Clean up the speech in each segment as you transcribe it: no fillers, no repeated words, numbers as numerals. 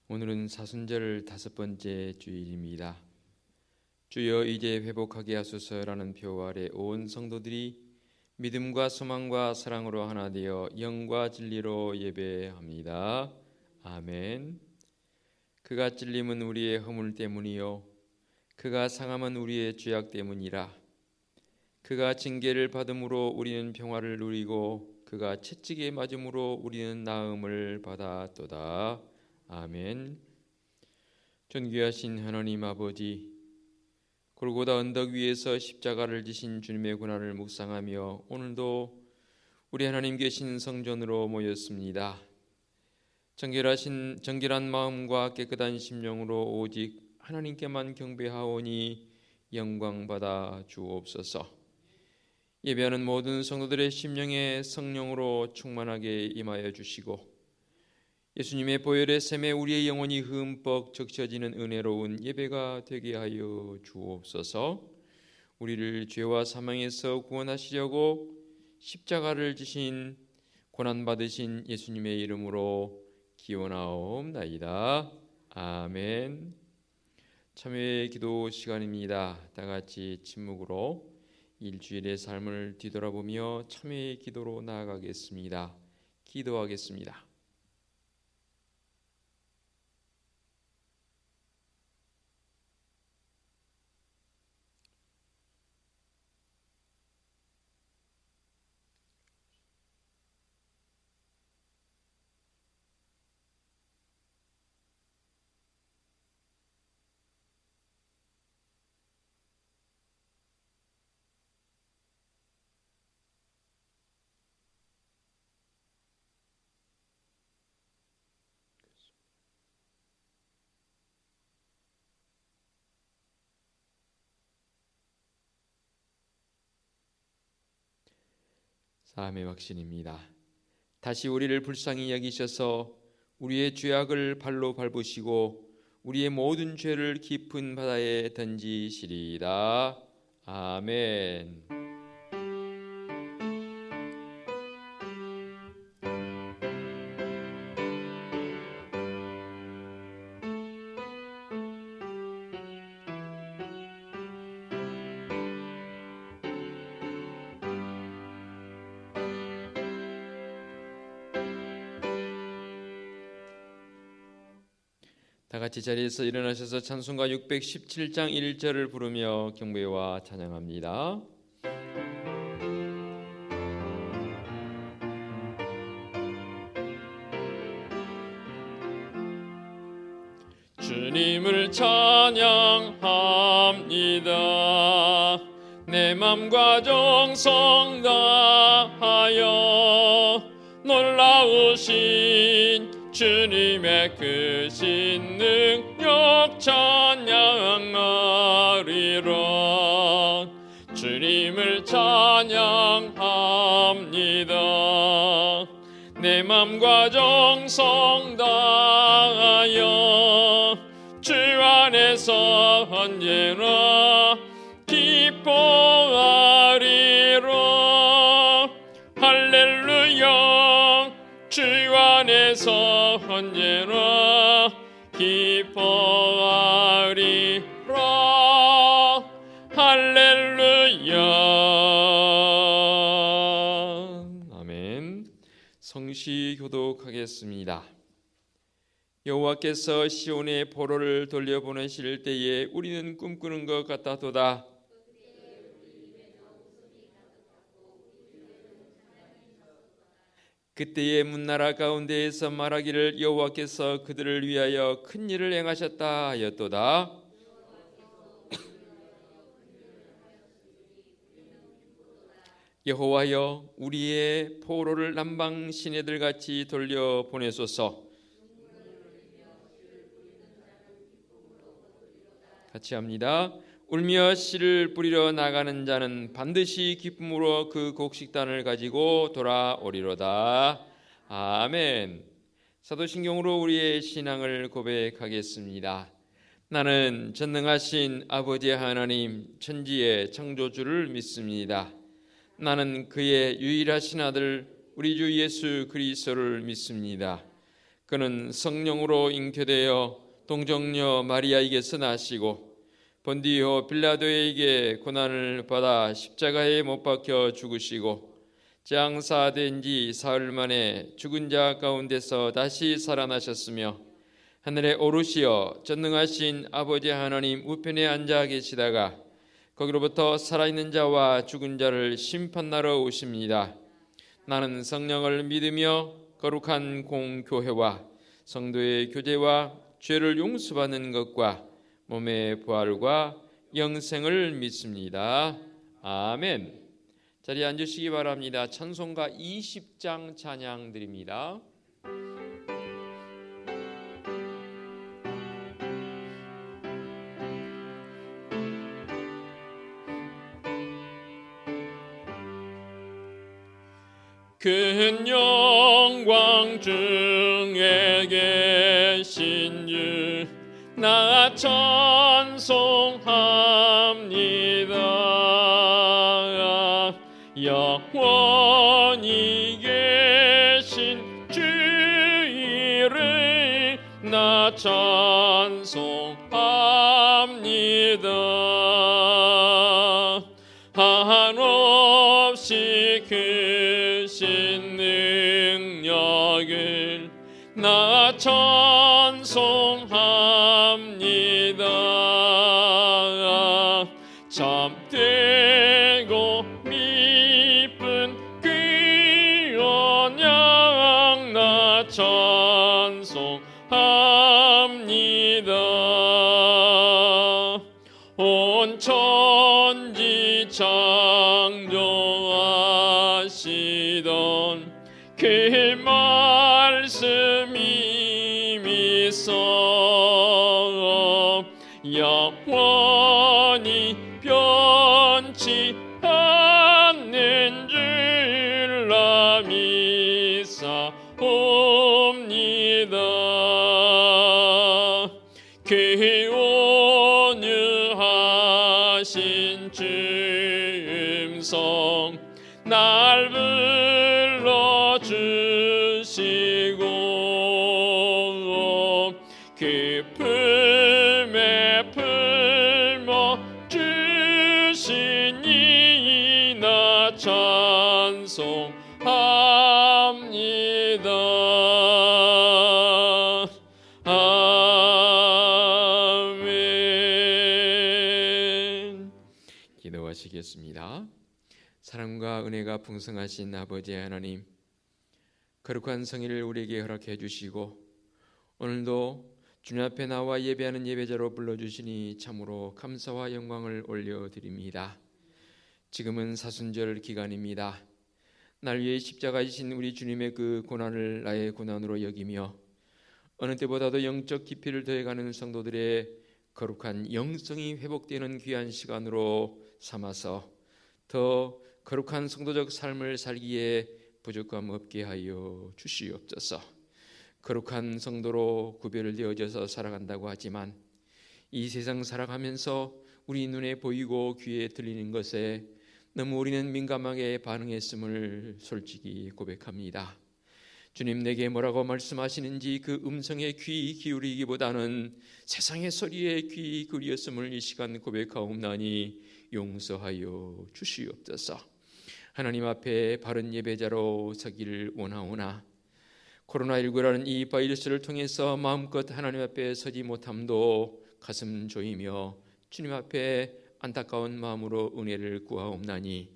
오늘은 사순절 5번째 주일입니다. 주여 이제 회복하게 하소서라는 표 아래 온 성도들이 믿음과 소망과 사랑으로 하나 되어 영과 진리로 예배합니다. 아멘. 그가 찔림은 우리의 허물 때문이요 그가 상함은 우리의 죄악 때문이라. 그가 징계를 받음으로 우리는 평화를 누리고 그가 채찍에 맞음으로 우리는 나음을 받았도다. 아멘. 존귀하신 하나님 아버지, 골고다 언덕 위에서 십자가를 지신 주님의 고난을 묵상하며 오늘도 우리 하나님 계신 성전으로 모였습니다. 정결한 마음과 깨끗한 심령으로 오직 하나님께만 경배하오니 영광받아 주옵소서. 예배하는 모든 성도들의 심령에 성령으로 충만하게 임하여 주시고 예수님의 보혈의 샘에 우리의 영혼이 흠뻑 적셔지는 은혜로운 예배가 되게 하여 주옵소서. 우리를 죄와 사망에서 구원하시려고 십자가를 지신 고난받으신 예수님의 이름으로 기원하옵나이다. 아멘. 참회의 기도 시간입니다. 다같이 침묵으로 일주일의 삶을 뒤돌아보며 참회의 기도로 나아가겠습니다. 기도하겠습니다. 사함의 확신입니다. 다시 우리를 불쌍히 여기셔서 우리의 죄악을 발로 밟으시고 우리의 모든 죄를 깊은 바다에 던지시리이다. 아멘. 다같이 자리에서 일어나셔서 찬송가 617장 1절을 부르며 경배와 찬양합니다. 주님을 찬양합니다. 내 맘과 정성 다하여 놀라우신 주님의 크신 능력 찬양하리라. 주님을 찬양합니다. 내 맘과 정성 다하여 주 안에서 언제나 기뻐하리라. 할렐루야. 주 안에서 언제나 기뻐하리라. 할렐루야. 아멘. 성시 교독하겠습니다. 여호와께서 시온의 포로를 돌려보내실 때에 우리는 꿈꾸는 것 같다도다. 그때의 문나라 가운데에서 말하기를 여호와께서 그들을 위하여 큰 일을 행하셨다 하였도다. 여호와여 우리의 포로를 남방 시내들같이 돌려보내소서. 같이 합니다. 울며 씨를 뿌리러 나가는 자는 반드시 기쁨으로 그 곡식단을 가지고 돌아오리로다. 아멘. 사도신경으로 우리의 신앙을 고백하겠습니다. 나는 전능하신 아버지 하나님 천지의 창조주를 믿습니다. 나는 그의 유일하신 아들 우리 주 예수 그리스도를 믿습니다. 그는 성령으로 잉태되어 동정녀 마리아에게서 나시고 본디오 빌라도에게 고난을 받아 십자가에 못 박혀 죽으시고 장사된 지 사흘 만에 죽은 자 가운데서 다시 살아나셨으며 하늘에 오르시어 전능하신 아버지 하나님 우편에 앉아 계시다가 거기로부터 살아있는 자와 죽은 자를 심판하러 오십니다. 나는 성령을 믿으며 거룩한 공교회와 성도의 교제와 죄를 용서받는 것과 몸의 부활과 영생을 믿습니다. 아멘. 자리에 앉으시기 바랍니다. 찬송가 20장 찬양 드립니다. 큰 영광 중에 계신 주 나 찬송합니다. 영원히 계신 주 이름 나 찬송합니다. 한없이 크신 능력을 나 찬송합니다. 참되고 미쁜 그 언약 나 찬송합니다. 온 천지 창조하시던 그 말씀이 미소 영원히 변치 않는 줄 나 믿사옵니다. 그 온유하신 주 음성 날 불러주시고 그 품에 품어 주시니 나 찬송합니다. 아멘. 기도하시겠습니다. 사랑과 은혜가 풍성하신 아버지 하나님, 거룩한 성일을 우리에게 허락해 주시고 오늘도 주님 앞에 나와 예배하는 예배자로 불러주시니 참으로 감사와 영광을 올려드립니다. 지금은 사순절 기간입니다. 날 위해 십자가 지신 우리 주님의 그 고난을 나의 고난으로 여기며 어느 때보다도 영적 깊이를 더해가는 성도들의 거룩한 영성이 회복되는 귀한 시간으로 삼아서 더 거룩한 성도적 삶을 살기에 부족함 없게 하여 주시옵소서. 거룩한 성도로 구별되어져서 살아간다고 하지만 이 세상 살아가면서 우리 눈에 보이고 귀에 들리는 것에 너무 우리는 민감하게 반응했음을 솔직히 고백합니다. 주님 내게 뭐라고 말씀하시는지 그 음성에 귀 기울이기보다는 세상의 소리에 귀 기울였음을 이 시간 고백하옵나니 용서하여 주시옵소서. 하나님 앞에 바른 예배자로 서기를 원하오나 코로나19라는 이 바이러스를 통해서 마음껏 하나님 앞에 서지 못함도 가슴 조이며 주님 앞에 안타까운 마음으로 은혜를 구하옵나니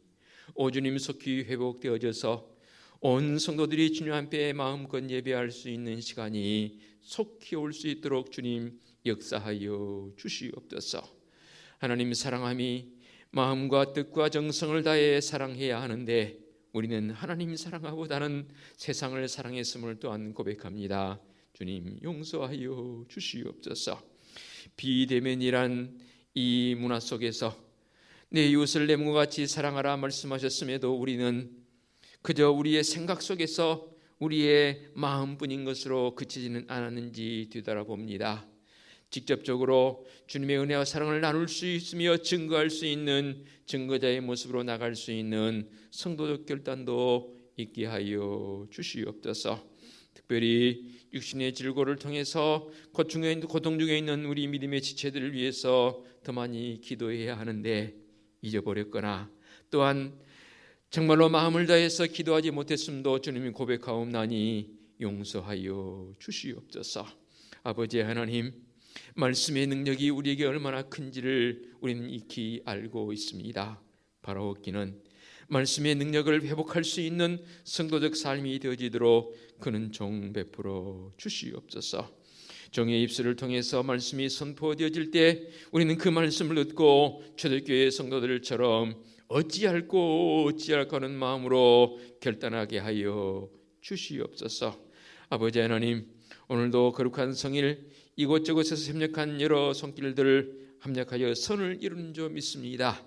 오 주님 속히 회복되어져서 온 성도들이 주님 앞에 마음껏 예배할 수 있는 시간이 속히 올 수 있도록 주님 역사하여 주시옵소서. 하나님 사랑함이 마음과 뜻과 정성을 다해 사랑해야 하는데 우리는 하나님 사랑하보다는 세상을 사랑했음을 또한 고백합니다. 주님 용서하여 주시옵소서. 비대면이란 이 문화 속에서 내 이웃을 내 몸과 같이 사랑하라 말씀하셨음에도 우리는 그저 우리의 생각 속에서 우리의 마음뿐인 것으로 그치지는 않았는지 뒤돌아봅니다. 직접적으로 주님의 은혜와 사랑을 나눌 수 있으며 증거할 수 있는 증거자의 모습으로 나갈 수 있는 성도적 결단도 있게 하여 주시옵소서. 특별히 육신의 질고를 통해서 고통 중에 있는 우리 믿음의 지체들을 위해서 더 많이 기도해야 하는데 잊어버렸거나 또한 정말로 마음을 다해서 기도하지 못했음도 주님이 고백하옵나니 용서하여 주시옵소서. 아버지 하나님, 말씀의 능력이 우리에게 얼마나 큰지를 우리는 익히 알고 있습니다. 바라옵기는 말씀의 능력을 회복할 수 있는 성도적 삶이 되어지도록 그는 종 베풀어 주시옵소서. 종의 입술을 통해서 말씀이 선포되어질 때 우리는 그 말씀을 듣고 초대교회 성도들처럼 어찌할꼬 하는 마음으로 결단하게 하여 주시옵소서. 아버지 하나님, 오늘도 거룩한 성일 이곳저곳에서 협력한 여러 손길들 합력하여 선을 이루는 줄 믿습니다.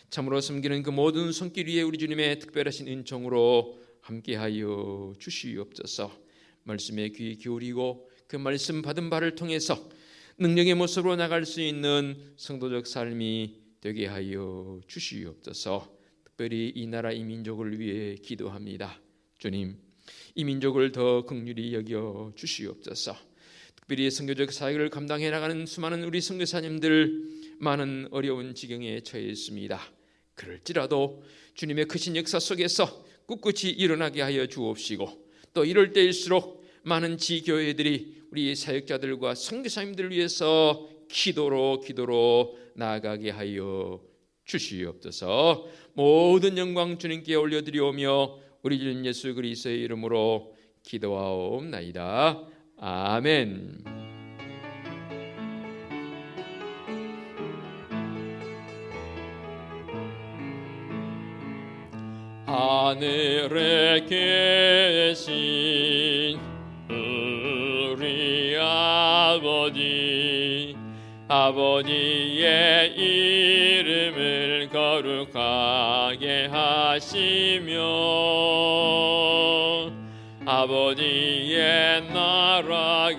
참으로 섬기는 그 모든 손길 위에 우리 주님의 특별하신 은총으로 함께하여 주시옵소서. 말씀에 귀 기울이고 그 말씀 받은 바를 통해서 능력의 모습으로 나갈 수 있는 성도적 삶이 되게 하여 주시옵소서. 특별히 이 나라 이 민족을 위해 기도합니다. 주님, 이 민족을 더 긍휼히 여겨 주시옵소서. 특별히 선교적 사역을 감당해 나가는 수많은 우리 선교사님들 많은 어려운 지경에 처해 있습니다. 그럴지라도 주님의 크신 역사 속에서 꿋꿋이 일어나게 하여 주옵시고 또 이럴 때일수록 많은 지교회들이 우리 사역자들과 선교사님들을 위해서 기도로 나아가게 하여 주시옵소서. 모든 영광 주님께 올려드리오며 우리 주님 예수 그리스도의 이름으로 기도하옵나이다. 아멘. 하늘에 계신 우리 아버지의 이름을 거룩하게 하시며 아버지의 나라가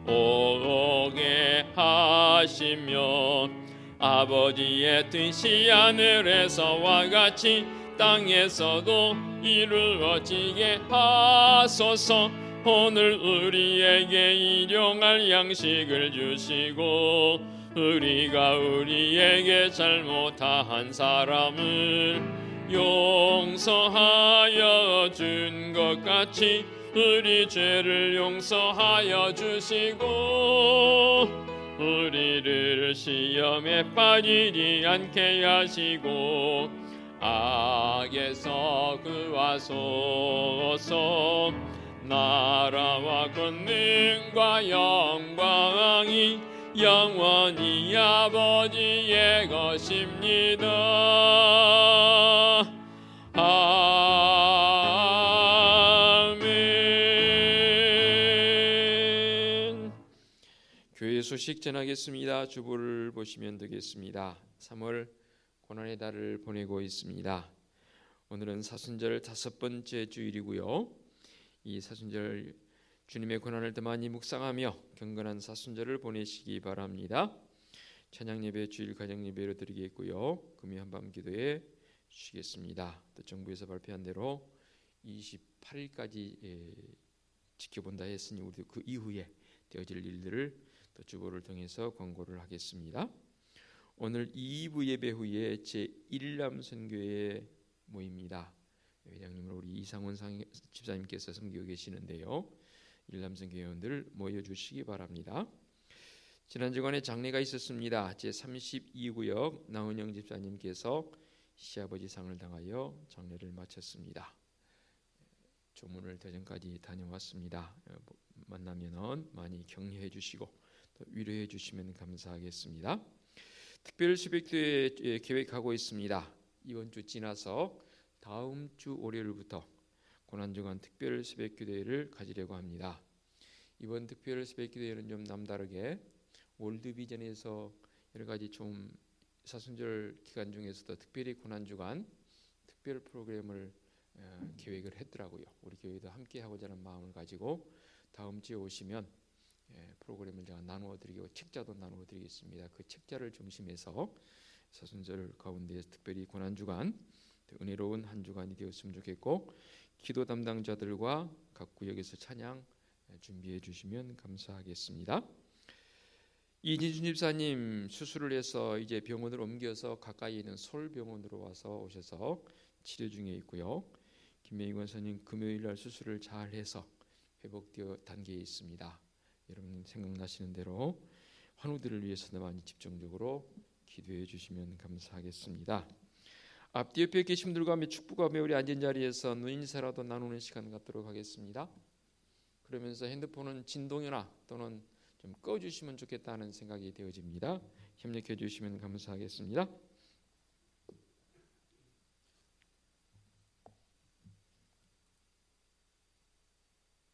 오게 하시며 아버지의 뜻이 하늘에서와 같이 땅에서도 이루어지게 하소서. 오늘 우리에게 일용할 양식을 주시고 우리가 우리에게 잘못한 사람을 용서하여 준 것 같이 우리 죄를 용서하여 주시고 우리를 시험에 빠지지 않게 하시고 악에서 구하소서. 나라와 권능과 영광이 영원히 아버지의 것입니다. 아멘. 교회 소식 전하겠습니다. 주보를 보시면 되겠습니다. 3월 고난의 달을 보내고 있습니다. 오늘은 사순절 5번째 주일이고요. 이 사순절 주님의 고난을 더 많이 묵상하며 경건한 사순절을 보내시기 바랍니다. 찬양 예배 주일 가정 예배로 드리겠고요. 금요 한밤 기도에 쉬겠습니다. 또 정부에서 발표한 대로 28일까지 지켜본다 했으니 우리도 그 이후에 되어질 일들을 또 주보를 통해서 권고를 하겠습니다. 오늘 2부 예배 후에 제1남 선교회 모입니다. 회장님으로 우리 이상원 집사님께서 섬기고 계시는데요. 일남선교 회원들 모여주시기 바랍니다. 지난 주간에 장례가 있었습니다. 제32구역 나은영 집사님께서 시아버지 상을 당하여 장례를 마쳤습니다. 조문을 대전까지 다녀왔습니다. 만나면 많이 격려해 주시고 또 위로해 주시면 감사하겠습니다. 특별 새벽기도회 계획하고 있습니다. 이번 주 지나서 다음 주 월요일부터 고난주간 특별 새벽기도회를 가지려고 합니다. 이번 특별 새벽기도회는 좀 남다르게 월드비전에서 여러 가지 좀 사순절 기간 중에서도 특별히 고난주간 특별 프로그램을 계획을 했더라고요. 우리 교회도 함께 하고자 하는 마음을 가지고 다음 주에 오시면 프로그램을 제가 나누어드리고 책자도 나누어드리겠습니다. 그 책자를 중심해서 사순절 가운데 특별히 고난주간 은혜로운 한 주간이 되었으면 좋겠고 기도 담당자들과 각 구역에서 찬양 준비해 주시면 감사하겠습니다. 이진준 집사님 수술을 해서 이제 병원을 옮겨서 가까이 있는 서울병원으로 와서 오셔서 치료 중에 있고요. 김명희 권사님 금요일 날 수술을 잘 해서 회복되어 단계에 있습니다. 여러분 생각나시는 대로 환우들을 위해서 많이 집중적으로 기도해 주시면 감사하겠습니다. 앞뒤 옆에 계신 분들과 함께 축복하며 우리 앉은 자리에서 눈 인사라도 나누는 시간 갖도록 하겠습니다. 그러면서 핸드폰은 진동이나 또는 좀 꺼주시면 좋겠다는 생각이 되어집니다. 협력해 주시면 감사하겠습니다.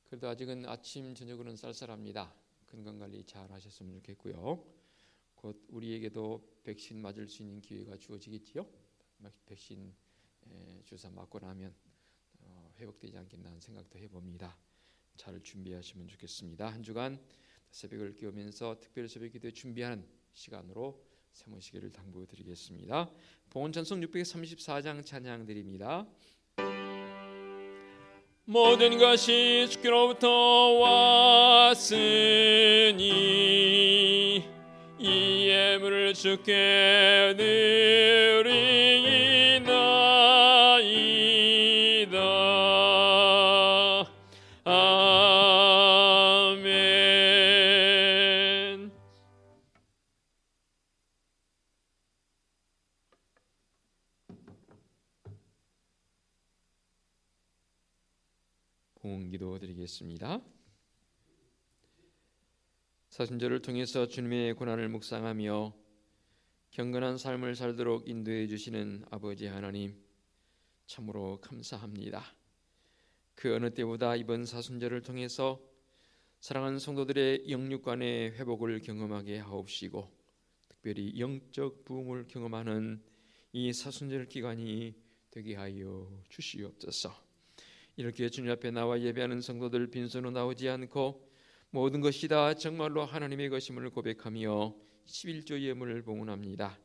그래도 아직은 아침 저녁으로는 쌀쌀합니다. 건강관리 잘 하셨으면 좋겠고요. 곧 우리에게도 백신 맞을 수 있는 기회가 주어지겠지요. 백신 주사 맞고 나면 회복되지 않겠나 하는 생각도 해봅니다. 잘 준비하시면 좋겠습니다. 한 주간 새벽을 깨우면서 특별 새벽 기도에 준비하는 시간으로 삼으시기를 당부드리겠습니다. 봉헌 찬송 634장 찬양 드립니다. 모든 것이 주께로부터 왔으니 이 예물을 주께 드리나이다. 아멘. 봉헌기도 드리겠습니다. 사순절을 통해서 주님의 고난을 묵상하며 경건한 삶을 살도록 인도해 주시는 아버지 하나님 참으로 감사합니다. 그 어느 때보다 이번 사순절을 통해서 사랑하는 성도들의 영육간의 회복을 경험하게 하옵시고 특별히 영적 부흥을 경험하는 이 사순절 기간이 되게 하여 주시옵소서. 이렇게 주님 앞에 나와 예배하는 성도들 빈손으로 나오지 않고 모든 것이 다 정말로 하나님의 것임을 고백하며 11조 예물을 봉헌합니다.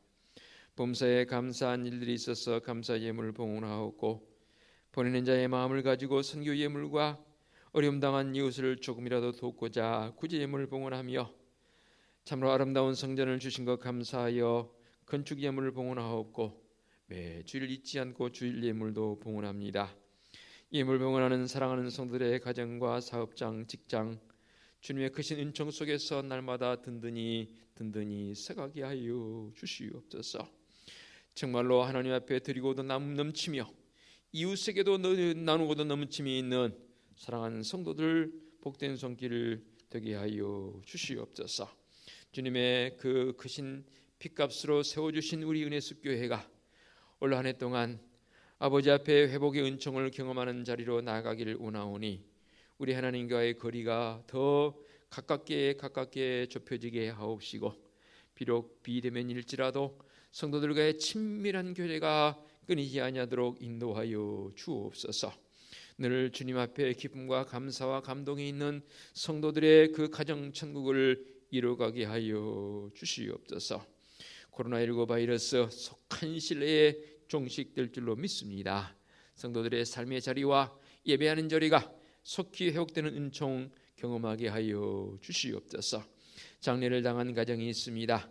범사에 감사한 일들이 있어서 감사 예물을 봉헌하옵고 보내는 자의 마음을 가지고 선교 예물과 어려움 당한 이웃을 조금이라도 돕고자 구제 예물을 봉헌하며 참으로 아름다운 성전을 주신 것 감사하여 건축 예물을 봉헌하옵고 매 주일 잊지 않고 주일 예물도 봉헌합니다. 예물 봉헌하는 사랑하는 성도들의 가정과 사업장, 직장 주님의 크신 은총 속에서 날마다 든든히 서가게 하여 주시옵소서. 정말로 하나님 앞에 드리고도 넘치며 이웃에게도 나누고도 넘침이 있는 사랑하는 성도들 복된 손길을 되게 하여 주시옵소서. 주님의 그 크신 핏값으로 세워주신 우리 은혜숲 교회가 올 한 해 동안 아버지 앞에 회복의 은총을 경험하는 자리로 나아가기를 원하오니 우리 하나님과의 거리가 더 가깝게 좁혀지게 하옵시고 비록 비대면일지라도 성도들과의 친밀한 교제가 끊이지 아니하도록 인도하여 주옵소서. 늘 주님 앞에 기쁨과 감사와 감동이 있는 성도들의 그 가정 천국을 이루어가게 하여 주시옵소서. 코로나19 바이러스 속한 신뢰에 종식될 줄로 믿습니다. 성도들의 삶의 자리와 예배하는 자리가 속히 회복되는 은총 경험하게 하여 주시옵소서. 장례를 당한 가정이 있습니다.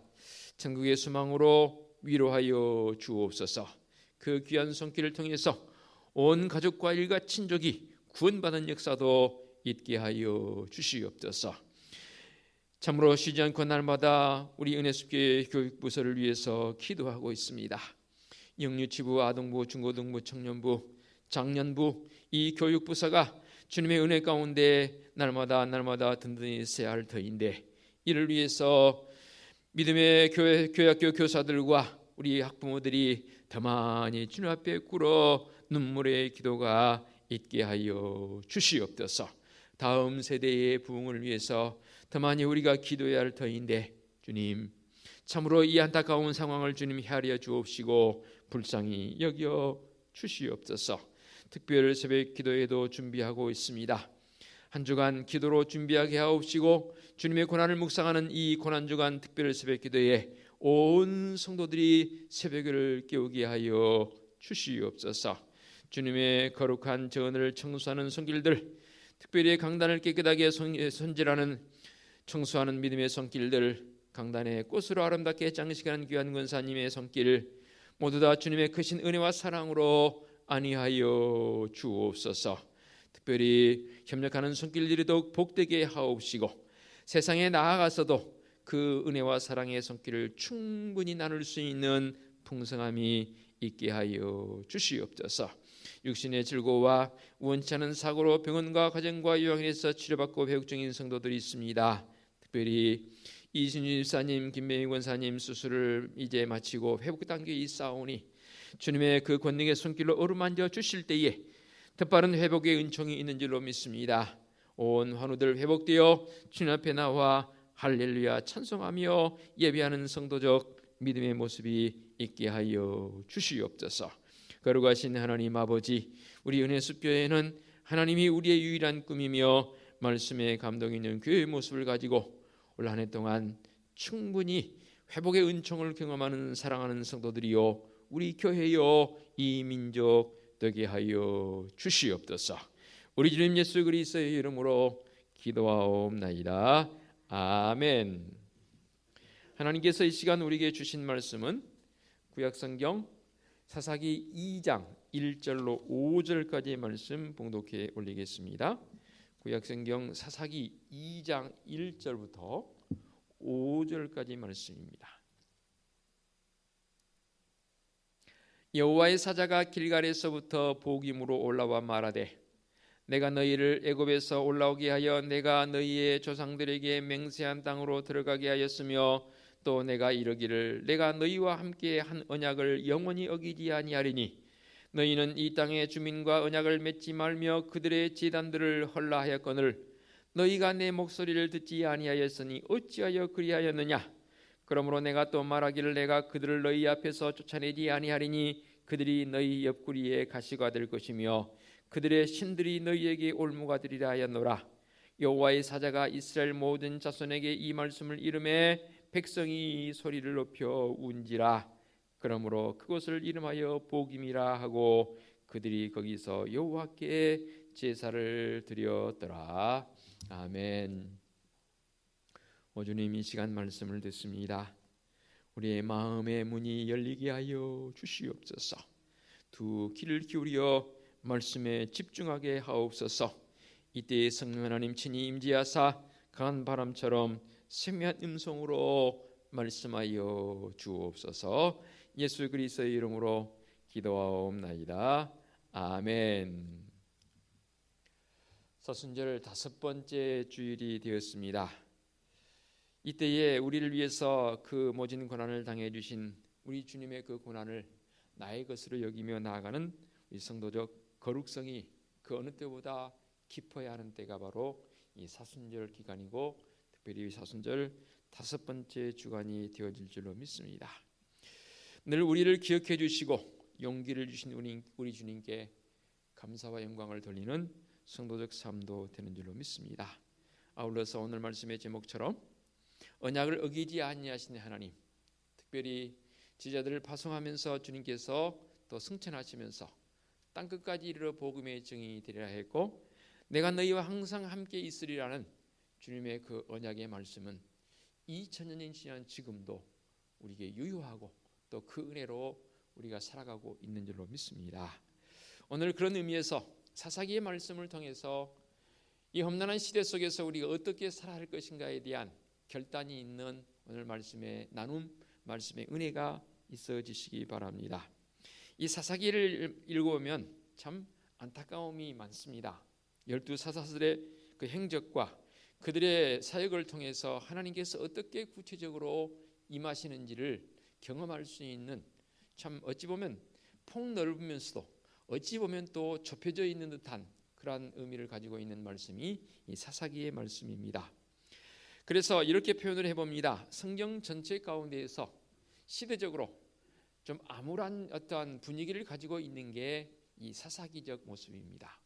천국의 소망으로 위로하여 주옵소서. 그 귀한 손길을 통해서 온 가족과 일가 친족이 구원받은 역사도 있게 하여 주시옵소서. 참으로 쉬지 않고 날마다 우리 은혜숲교회 교육부서를 위해서 기도하고 있습니다. 영유치부, 아동부, 중고등부, 청년부, 장년부 이 교육부서가 주님의 은혜 가운데 날마다 든든히 있어야 할 터인데 이를 위해서 믿음의 교회학교 교사들과 우리 학부모들이 더 많이 주님 앞에 꿇어 눈물의 기도가 있게 하여 주시옵소서. 다음 세대의 부흥을 위해서 더 많이 우리가 기도해야 할 터인데 주님 참으로 이 안타까운 상황을 주님 헤아려 주옵시고 불쌍히 여겨 주시옵소서. 특별 새벽 기도회도 준비하고 있습니다. 한 주간 기도로 준비하게 하옵시고 주님의 고난을 묵상하는 이 고난주간 특별 새벽 기도에 온 성도들이 새벽을 깨우게 하여 주시옵소서. 주님의 거룩한 전을 청소하는 손길들, 특별히 강단을 깨끗하게 손질하는 청소하는 믿음의 손길들, 강단에 꽃으로 아름답게 장식하는 귀한 권사님의 손길, 모두 다 주님의 크신 은혜와 사랑으로 안위하여 주옵소서. 특별히 협력하는 손길들이 더욱 복되게 하옵시고 세상에 나아가서도 그 은혜와 사랑의 손길을 충분히 나눌 수 있는 풍성함이 있게 하여 주시옵소서. 육신의 질고와 우원치 않은 사고로 병원과 가정과 요양원에서 치료받고 회복 중인 성도들이 있습니다. 특별히 이순희 집사님, 김명희 권사님 수술을 이제 마치고 회복 단계에 있사오니 주님의 그 권능의 손길로 어루만져 주실 때에 뜻바른 회복의 은총이 있는 줄로 믿습니다. 온 환우들 회복되어 주님 앞에 나와 할렐루야 찬송하며 예배하는 성도적 믿음의 모습이 있게 하여 주시옵소서. 거룩하신 하나님 아버지, 우리 은혜숲교회는 하나님이 우리의 유일한 꿈이며 말씀에 감동이 있는 교회의 모습을 가지고 올 한 해 동안 충분히 회복의 은총을 경험하는 사랑하는 성도들이요 우리 교회요 이 민족 되게 하여 주시옵소서. 우리 주님 예수 그리스도의 이름으로 기도하옵나이다. 아멘. 하나님께서 이 시간 우리에게 주신 말씀은 구약성경 사사기 2장 1절로 5절까지의 말씀 봉독해 올리겠습니다. 구약성경 사사기 2장 1절부터 5절까지 말씀입니다. 여호와의 사자가 길갈에서부터 보김으로 올라와 말하되 내가 너희를 애굽에서 올라오게 하여 내가 너희의 조상들에게 맹세한 땅으로 들어가게 하였으며 또 내가 이르기를 내가 너희와 함께 한 언약을 영원히 어기지 아니하리니 너희는 이 땅의 주민과 언약을 맺지 말며 그들의 제단들을 헐라하였거늘 너희가 내 목소리를 듣지 아니하였으니 어찌하여 그리하였느냐. 그러므로 내가 또 말하기를 내가 그들을 너희 앞에서 쫓아내지 아니하리니 그들이 너희 옆구리에 가시가 될 것이며 그들의 신들이 너희에게 올무가 되리라 하였노라. 여호와의 사자가 이스라엘 모든 자손에게 이 말씀을 이름에 백성이 소리를 높여 운지라. 그러므로 그곳을 이름하여 보김이라 하고 그들이 거기서 여호와께 제사를 드렸더라. 아멘. 오주님 이 시간 말씀을 듣습니다. 우리의 마음의 문이 열리게 하여 주시옵소서. 두 귀를 기울여 말씀에 집중하게 하옵소서. 이때에 성령 하나님 친히 임재하사 강한 바람처럼 세미한 음성으로 말씀하여 주옵소서. 예수 그리스도의 이름으로 기도하옵나이다. 아멘. 사순절 5번째 주일이 되었습니다. 이때에 우리를 위해서 그 모진 고난을 당해 주신 우리 주님의 그 고난을 나의 것으로 여기며 나아가는 우리 성도적 거룩성이 그 어느 때보다 깊어야 하는 때가 바로 이 사순절 기간이고 특별히 사순절 5번째 주간이 되어질 줄로 믿습니다. 늘 우리를 기억해 주시고 용기를 주신 우리 주님께 감사와 영광을 돌리는 성도적 삶도 되는 줄로 믿습니다. 아울러서 오늘 말씀의 제목처럼 언약을 어기지 아니하시는 하나님, 특별히 지자들을 파송하면서 주님께서 또 승천하시면서 땅끝까지 이르러 복음의 증인이 되리라 했고 내가 너희와 항상 함께 있으리라는 주님의 그 언약의 말씀은 2000년이 지난 지금도 우리에게 유효하고 또 그 은혜로 우리가 살아가고 있는 줄로 믿습니다. 오늘 그런 의미에서 사사기의 말씀을 통해서 이 험난한 시대 속에서 우리가 어떻게 살아야 할 것인가에 대한 결단이 있는 오늘 말씀의 나눔, 말씀의 은혜가 있어지시기 바랍니다. 이 사사기를 읽어보면 참 안타까움이 많습니다. 12사사들의 그 행적과 그들의 사역을 통해서 하나님께서 어떻게 구체적으로 임하시는지를 경험할 수 있는 참 어찌 보면 폭넓으면서도 어찌 보면 또 좁혀져 있는 듯한 그러한 의미를 가지고 있는 말씀이 이 사사기의 말씀입니다. 그래서 이렇게 표현을 해봅니다. 성경 전체 가운데에서 시대적으로 좀 암울한 어떠한 분위기를 가지고 있는 게 이 사사기적 모습입니다.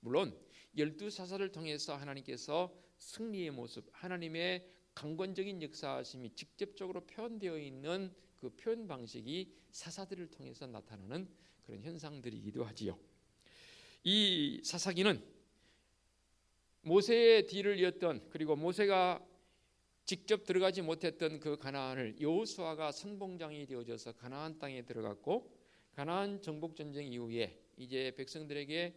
물론 12사사를 통해서 하나님께서 승리의 모습, 하나님의 강권적인 역사하심이 직접적으로 표현되어 있는 그 표현 방식이 사사들을 통해서 나타나는 그런 현상들이기도 하지요. 이 사사기는 모세의 뒤를 이었던, 그리고 모세가 직접 들어가지 못했던 그 가나안을 여호수아가 선봉장이 되어져서 가나안 땅에 들어갔고, 가나안 정복 전쟁 이후에 이제 백성들에게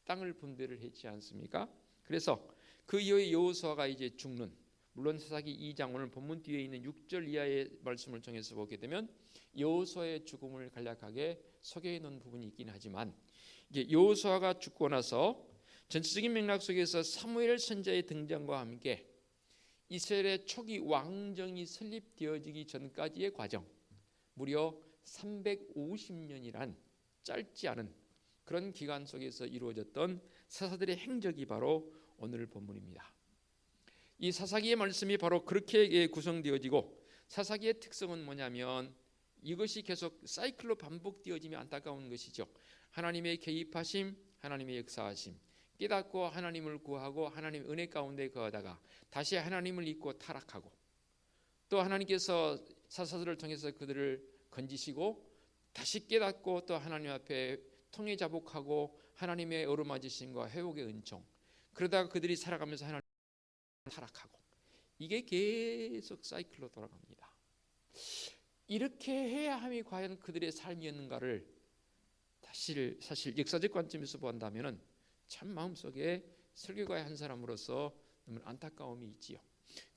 땅을 분배를 했지 않습니까? 그래서 그 이후에 여호수아가 이제 죽는, 물론 사사기 2장 오늘 본문 뒤에 있는 6절 이하의 말씀을 통해서 보게 되면 여호수아의 죽음을 간략하게 소개해 놓은 부분이 있긴 하지만, 이게 여호수아가 죽고 나서 전체적인 맥락 속에서 사무엘 선지자의 등장과 함께 이스라엘의 초기 왕정이 설립되어지기 전까지의 과정, 무려 350년이란 짧지 않은 그런 기간 속에서 이루어졌던 사사들의 행적이 바로 오늘 본문입니다. 이 사사기의 말씀이 바로 그렇게 구성되어지고, 사사기의 특성은 뭐냐면 이것이 계속 사이클로 반복되어지며 안타까운 것이죠. 하나님의 개입하심, 하나님의 역사하심, 깨닫고 하나님을 구하고 하나님의 은혜 가운데 거하다가 다시 하나님을 잊고 타락하고, 또 하나님께서 사사들을 통해서 그들을 건지시고 다시 깨닫고 또 하나님 앞에 통회 자복하고 하나님의 어루맞으심과 회복의 은총, 그러다가 그들이 살아가면서 하나님 타락하고, 이게 계속 사이클로 돌아갑니다. 이렇게 해야 함이 과연 그들의 삶이었는가를 사실 역사적 관점에서 본다면 참 마음속에 설교가의 한 사람으로서 너무 안타까움이 있지요.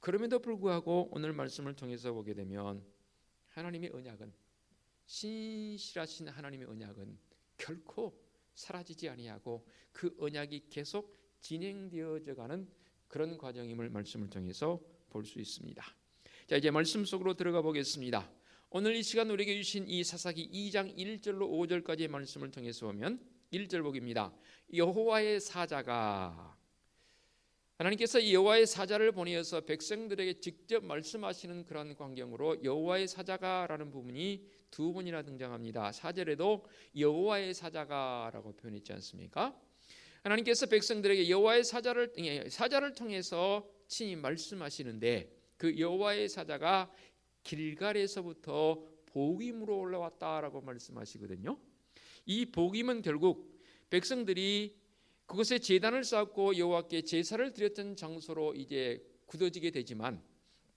그럼에도 불구하고 오늘 말씀을 통해서 보게 되면 하나님의 언약은, 신실하신 하나님의 언약은 결코 사라지지 아니하고 그 언약이 계속 진행되어져 가는 그런 과정임을 말씀을 통해서 볼 수 있습니다. 자, 이제 말씀 속으로 들어가 보겠습니다. 오늘 이 시간 우리에게 주신 이 사사기 2장 1절로 5절까지의 말씀을 통해서 보면 1절 보기입니다. 여호와의 사자가, 하나님께서 이 여호와의 사자를 보내어서 백성들에게 직접 말씀하시는 그런 광경으로 여호와의 사자가라는 부분이 두 번이나 등장합니다. 4절에도 여호와의 사자가라고 표현했지 않습니까? 하나님께서 백성들에게 여호와의 사자를 통해서 친히 말씀하시는데, 그 여호와의 사자가 길갈에서부터 복임으로 올라왔다라고 말씀하시거든요. 이 복임은 결국 백성들이 그곳에 제단을 쌓고 여호와께 제사를 드렸던 장소로 이제 굳어지게 되지만,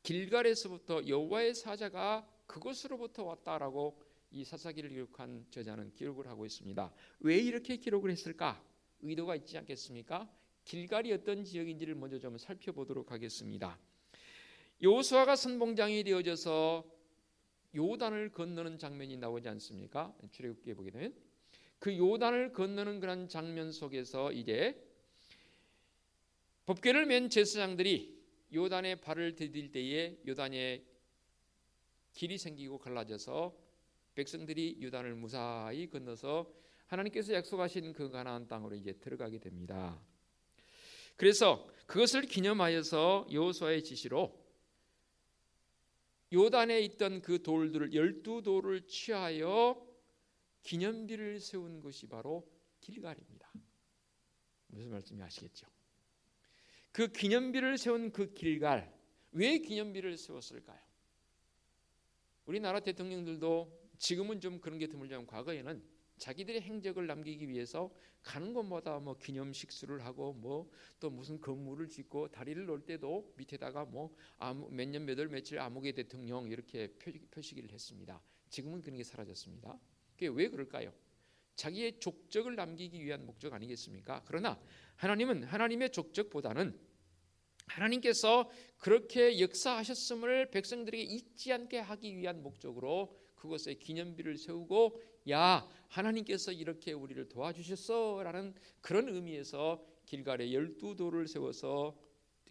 길갈에서부터 여호와의 사자가 그곳으로부터 왔다라고 이 사사기를 기록한 저자는 기록을 하고 있습니다. 왜 이렇게 기록을 했을까? 의도가 있지 않겠습니까? 길갈이 어떤 지역인지를 먼저 좀 살펴보도록 하겠습니다. 여호수아가 선봉장이 되어져서 요단을 건너는 장면이 나오지 않습니까? 출애굽기에 보게 되면 그 요단을 건너는 그런 장면 속에서 이제 법궤를 맨 제사장들이 요단에 발을 디딜 때에 요단에 길이 생기고 갈라져서 백성들이 요단을 무사히 건너서 하나님께서 약속하신 그 가나안 땅으로 이제 들어가게 됩니다. 그래서 그것을 기념하여서 여호수아의 지시로 요단에 있던 그 돌들을 12돌을 취하여 기념비를 세운 것이 바로 길갈입니다. 무슨 말씀인지 아시겠죠? 그 기념비를 세운 그 길갈, 왜 기념비를 세웠을까요? 우리나라 대통령들도 지금은 좀 그런 게 드물지만 과거에는 자기들의 행적을 남기기 위해서 가는 곳마다 뭐 기념식수를 하고 뭐 또 무슨 건물을 짓고 다리를 놓을 때도 밑에다가 뭐 몇 년 몇 월 며칠 아무개 대통령 이렇게 표시기를 했습니다. 지금은 그런 게 사라졌습니다. 그게 왜 그럴까요? 자기의 족적을 남기기 위한 목적 아니겠습니까? 그러나 하나님은 하나님의 족적보다는 하나님께서 그렇게 역사하셨음을 백성들에게 잊지 않게 하기 위한 목적으로 그것에 기념비를 세우고, 야, 하나님께서 이렇게 우리를 도와주셨어 라는 그런 의미에서 길갈에 12돌을 세워서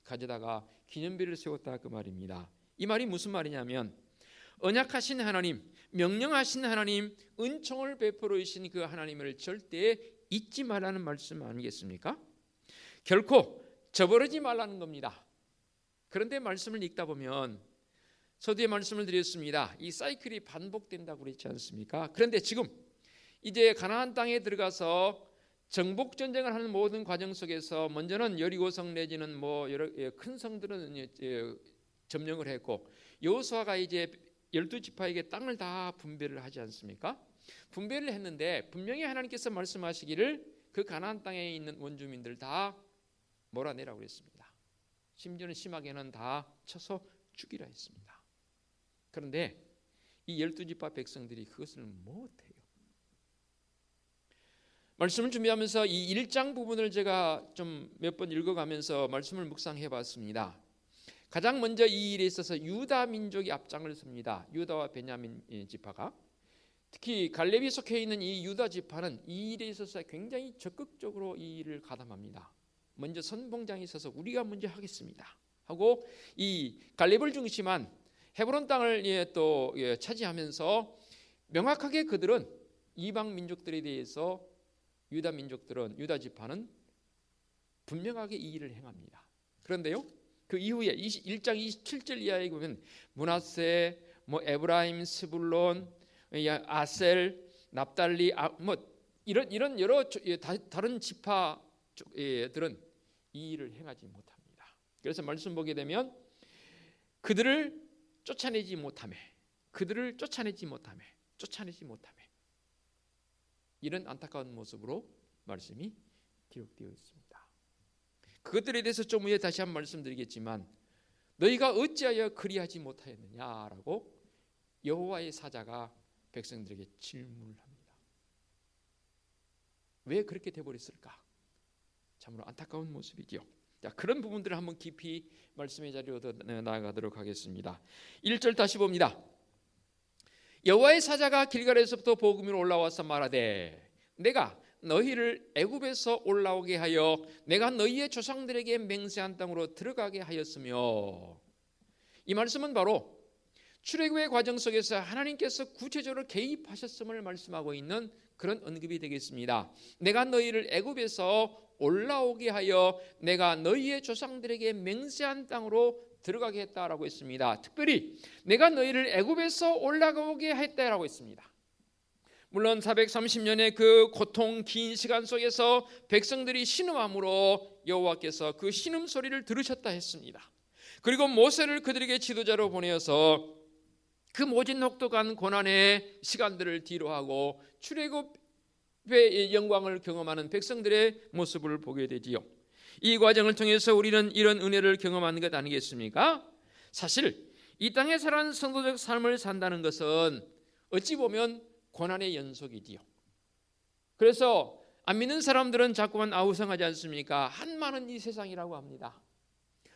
가져다가 기념비를 세웠다 그 말입니다. 이 말이 무슨 말이냐면, 언약하신 하나님, 명령하신 하나님, 은총을 베풀어 주신 그 하나님을 절대 잊지 말라는 말씀 아니겠습니까? 결코 저버리지 말라는 겁니다. 그런데 말씀을 읽다 보면 서두에 말씀을 드렸습니다. 이 사이클이 반복된다고 그랬지 않습니까? 그런데 지금 이제 가나안 땅에 들어가서 정복 전쟁을 하는 모든 과정 속에서 먼저는 여리고성 내지는 뭐 여러 큰 성들은 점령을 했고, 여호수아가 이제 12지파에게 땅을 다 분배를 하지 않습니까? 분배를 했는데 분명히 하나님께서 말씀하시기를 그 가나안 땅에 있는 원주민들 다 몰아내라고 했습니다. 심지어는 심하게는 다 쳐서 죽이라 했습니다. 그런데 이 12지파 백성들이 그것을 못해요. 말씀을 준비하면서 이 1장 부분을 제가 좀 몇 번 읽어가면서 말씀을 묵상해 봤습니다. 가장 먼저 이 일에 있어서 유다 민족이 앞장을 섭니다. 유다와 베냐민 지파가, 특히 갈렙이 속해 있는 이 유다 지파는 이 일에 있어서 굉장히 적극적으로 이 일을 가담합니다. 먼저 선봉장에 있어서 우리가 먼저 하겠습니다 하고 이 갈렙을 중심한 헤브론 땅을 또 차지하면서 명확하게 그들은 이방 민족들에 대해서 유다 민족들은, 유다 지파는 분명하게 이 일을 행합니다. 그런데요, 그 이후에 1장 27절 이하에 보면 므낫세, 에브라임, 스불론, 아셀, 납달리, 이런 여러 다른 지파들은 이 일을 행하지 못합니다. 그래서 말씀 보게 되면 그들을 쫓아내지 못하며 이런 안타까운 모습으로 말씀이 기록되어 있습니다. 그것들에 대해서 좀 후에 다시 한번 말씀드리겠지만, 너희가 어찌하여 그리하지 못하였느냐라고 여호와의 사자가 백성들에게 질문을 합니다. 왜 그렇게 되어버렸을까? 참으로 안타까운 모습이죠. 자, 그런 부분들을 한번 깊이 말씀의 자리로 나아가도록 하겠습니다. 1절 다시 봅니다. 여호와의 사자가 길갈에서부터 보금으로 올라와서 말하되, 내가 너희를 애굽에서 올라오게 하여 내가 너희의 조상들에게 맹세한 땅으로 들어가게 하였으며, 이 말씀은 바로 출애굽의 과정 속에서 하나님께서 구체적으로 개입하셨음을 말씀하고 있는 그런 언급이 되겠습니다. 내가 너희를 애굽에서 올라오게 하여 내가 너희의 조상들에게 맹세한 땅으로 들어가게 했다라고 했습니다. 특별히 내가 너희를 애굽에서 올라오게 했다라고 했습니다. 물론 430년의 그 고통 긴 시간 속에서 백성들이 신음함으로 여호와께서 그 신음 소리를 들으셨다 했습니다. 그리고 모세를 그들에게 지도자로 보내어서 그 모진 혹독한 고난의 시간들을 뒤로하고 출애굽의 영광을 경험하는 백성들의 모습을 보게 되지요. 이 과정을 통해서 우리는 이런 은혜를 경험하는 것 아니겠습니까? 사실 이 땅에 살아가는 성도적 삶을 산다는 것은 어찌 보면 고난의 연속이지요. 그래서 안 믿는 사람들은 자꾸만 아우성하지 않습니까? 한많은 이 세상이라고 합니다.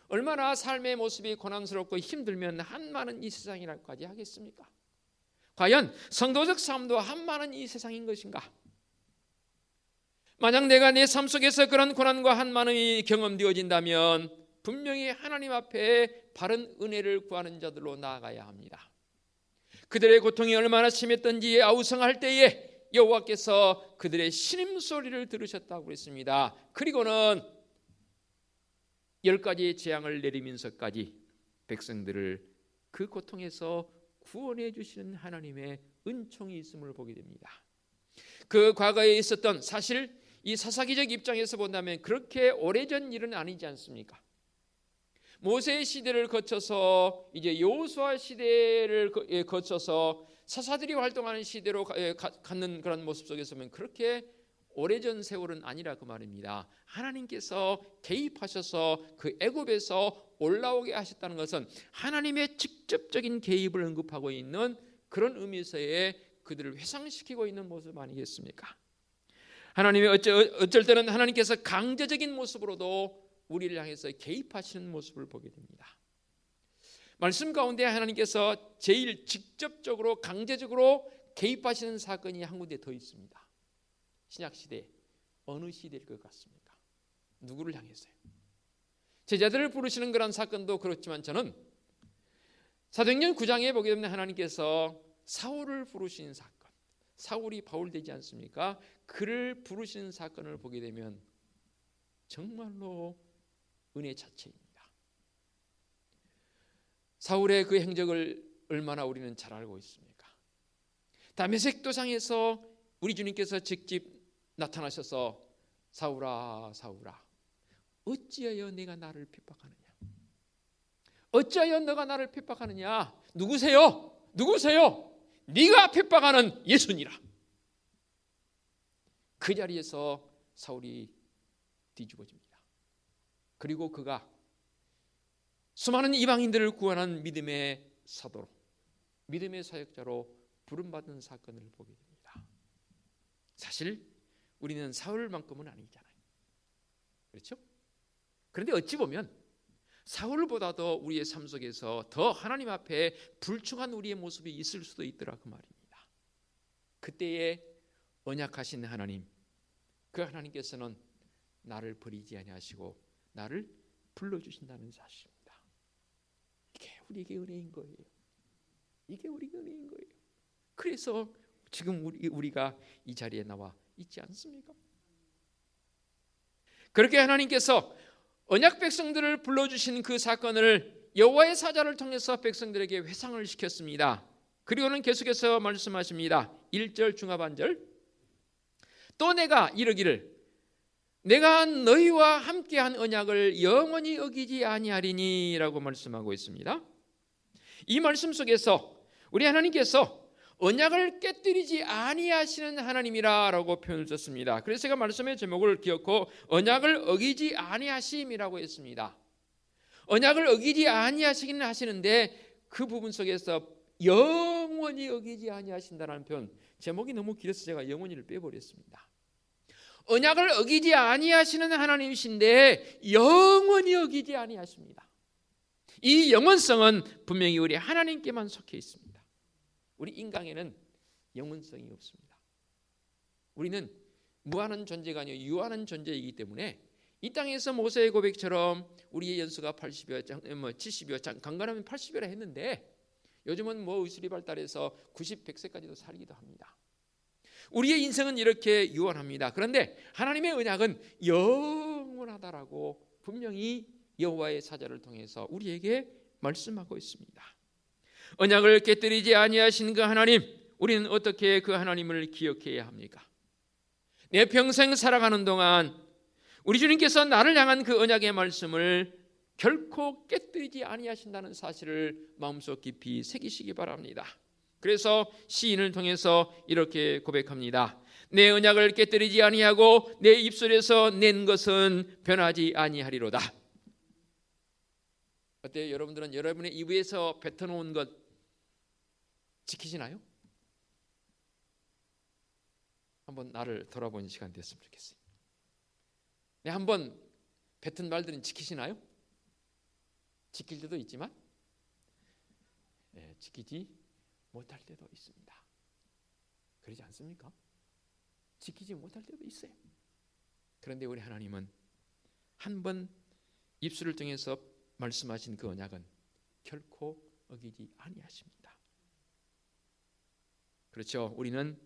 얼마나 삶의 모습이 고난스럽고 힘들면 한많은 이 세상이라고까지 하겠습니까? 과연 성도적 삶도 한많은 이 세상인 것인가? 만약 내가 내 삶 속에서 그런 고난과 한많음이 경험되어진다면 분명히 하나님 앞에 바른 은혜를 구하는 자들로 나아가야 합니다. 그들의 고통이 얼마나 심했던지 아우성할 때에 여호와께서 그들의 신음소리를 들으셨다고 했습니다. 그리고는 10가지의 재앙을 내리면서까지 백성들을 그 고통에서 구원해 주시는 하나님의 은총이 있음을 보게 됩니다. 그 과거에 있었던, 사실 이 사사기적 입장에서 본다면 그렇게 오래전 일은 아니지 않습니까? 모세의 시대를 거쳐서 이제 여호수아 시대를 거쳐서 사사들이 활동하는 시대로 갖는 그런 모습 속에서 보면 그렇게 오래전 세월은 아니라 그 말입니다. 하나님께서 개입하셔서 그 애굽에서 올라오게 하셨다는 것은 하나님의 직접적인 개입을 언급하고 있는 그런 의미에서의 그들을 회상시키고 있는 모습 아니겠습니까? 하나님이 어쩔 때는 하나님께서 강제적인 모습으로도 우리를 향해서 개입하시는 모습을 보게 됩니다. 말씀 가운데 하나님께서 제일 직접적으로 강제적으로 개입하시는 사건이 한 군데 더 있습니다. 신약시대 어느 시대일 것 같습니까? 누구를 향해서요? 제자들을 부르시는 그런 사건도 그렇지만 저는 사도행전 9장에 보게 되면 하나님께서 사울을 부르시는 사건, 사울이 바울 되지 않습니까? 그를 부르시는 사건을 보게 되면 정말로 은혜 자체입니다. 사울의 그 행적을 얼마나 우리는 잘 알고 있습니까? 다메섹 도상에서 우리 주님께서 직접 나타나셔서 사울아 사울아 어찌하여 내가 나를 핍박하느냐, 어찌하여 너가 나를 핍박하느냐. 누구세요? 누구세요? 네가 핍박하는 예수니라. 그 자리에서 사울이 뒤집어집니다. 그리고 그가 수많은 이방인들을 구원한 믿음의 사도로, 믿음의 사역자로 부름받은 사건을 보게 됩니다. 사실 우리는 사울만큼은 아니잖아요. 그렇죠? 그런데 어찌 보면 사울보다도 우리의 삶 속에서 더 하나님 앞에 불충한 우리의 모습이 있을 수도 있더라 그 말입니다. 그때에 언약하신 하나님, 그 하나님께서는 나를 버리지 아니하시고 나를 불러주신다는 사실입니다. 이게 우리에게 은혜인 거예요. 이게 우리에게 은혜인 거예요. 그래서 지금 우리가 이 자리에 나와 있지 않습니까? 그렇게 하나님께서 언약 백성들을 불러주신 그 사건을 여호와의 사자를 통해서 백성들에게 회상을 시켰습니다. 그리고는 계속해서 말씀하십니다. 1절 중하반절, 또 내가 이르기를 내가 너희와 함께한 언약을 영원히 어기지 아니하리니 라고 말씀하고 있습니다. 이 말씀 속에서 우리 하나님께서 언약을 깨뜨리지 아니하시는 하나님이라고 표현을 썼습니다. 그래서 제가 말씀의 제목을 기억하고 언약을 어기지 아니하심이라고 했습니다. 언약을 어기지 아니하시기는 하시는데 그 부분 속에서 영원히 어기지 아니하신다는 표현, 제목이 너무 길어서 제가 영원히를 빼버렸습니다. 언약을 어기지 아니하시는 하나님이신데 영원히 어기지 아니하십니다. 이 영원성은 분명히 우리 하나님께만 속해 있습니다. 우리 인간에는 영원성이 없습니다. 우리는 무한한 존재가 아니라 유한한 존재이기 때문에 이 땅에서 모세의 고백처럼 우리의 연수가 80여, 70여, 강간하면 80여라 했는데 요즘은 의술이 발달해서 90, 100세까지도 살기도 합니다. 우리의 인생은 이렇게 유한합니다. 그런데 하나님의 언약은 영원하다라고 분명히 여호와의 사자를 통해서 우리에게 말씀하고 있습니다. 언약을 깨뜨리지 아니하신 그 하나님, 우리는 어떻게 그 하나님을 기억해야 합니까? 내 평생 살아가는 동안 우리 주님께서 나를 향한 그 언약의 말씀을 결코 깨뜨리지 아니하신다는 사실을 마음속 깊이 새기시기 바랍니다. 그래서 시인을 통해서 이렇게 고백합니다. 내 언약을 깨뜨리지 아니하고 내 입술에서 낸 것은 변하지 아니하리로다. 어때요? 여러분들은 여러분의 입에서 뱉어놓은 것 지키시나요? 한번 나를 돌아보는 시간 됐으면 좋겠어요. 네, 한번 뱉은 말들은 지키시나요? 지킬 때도 있지만 지키지 못할 때도 있습니다. 그러지 않습니까? 지키지 못할 때도 있어요. 그런데 우리 하나님은 한 번 입술을 통해서 말씀하신 그 언약은 결코 어기지 아니하십니다. 그렇죠. 우리는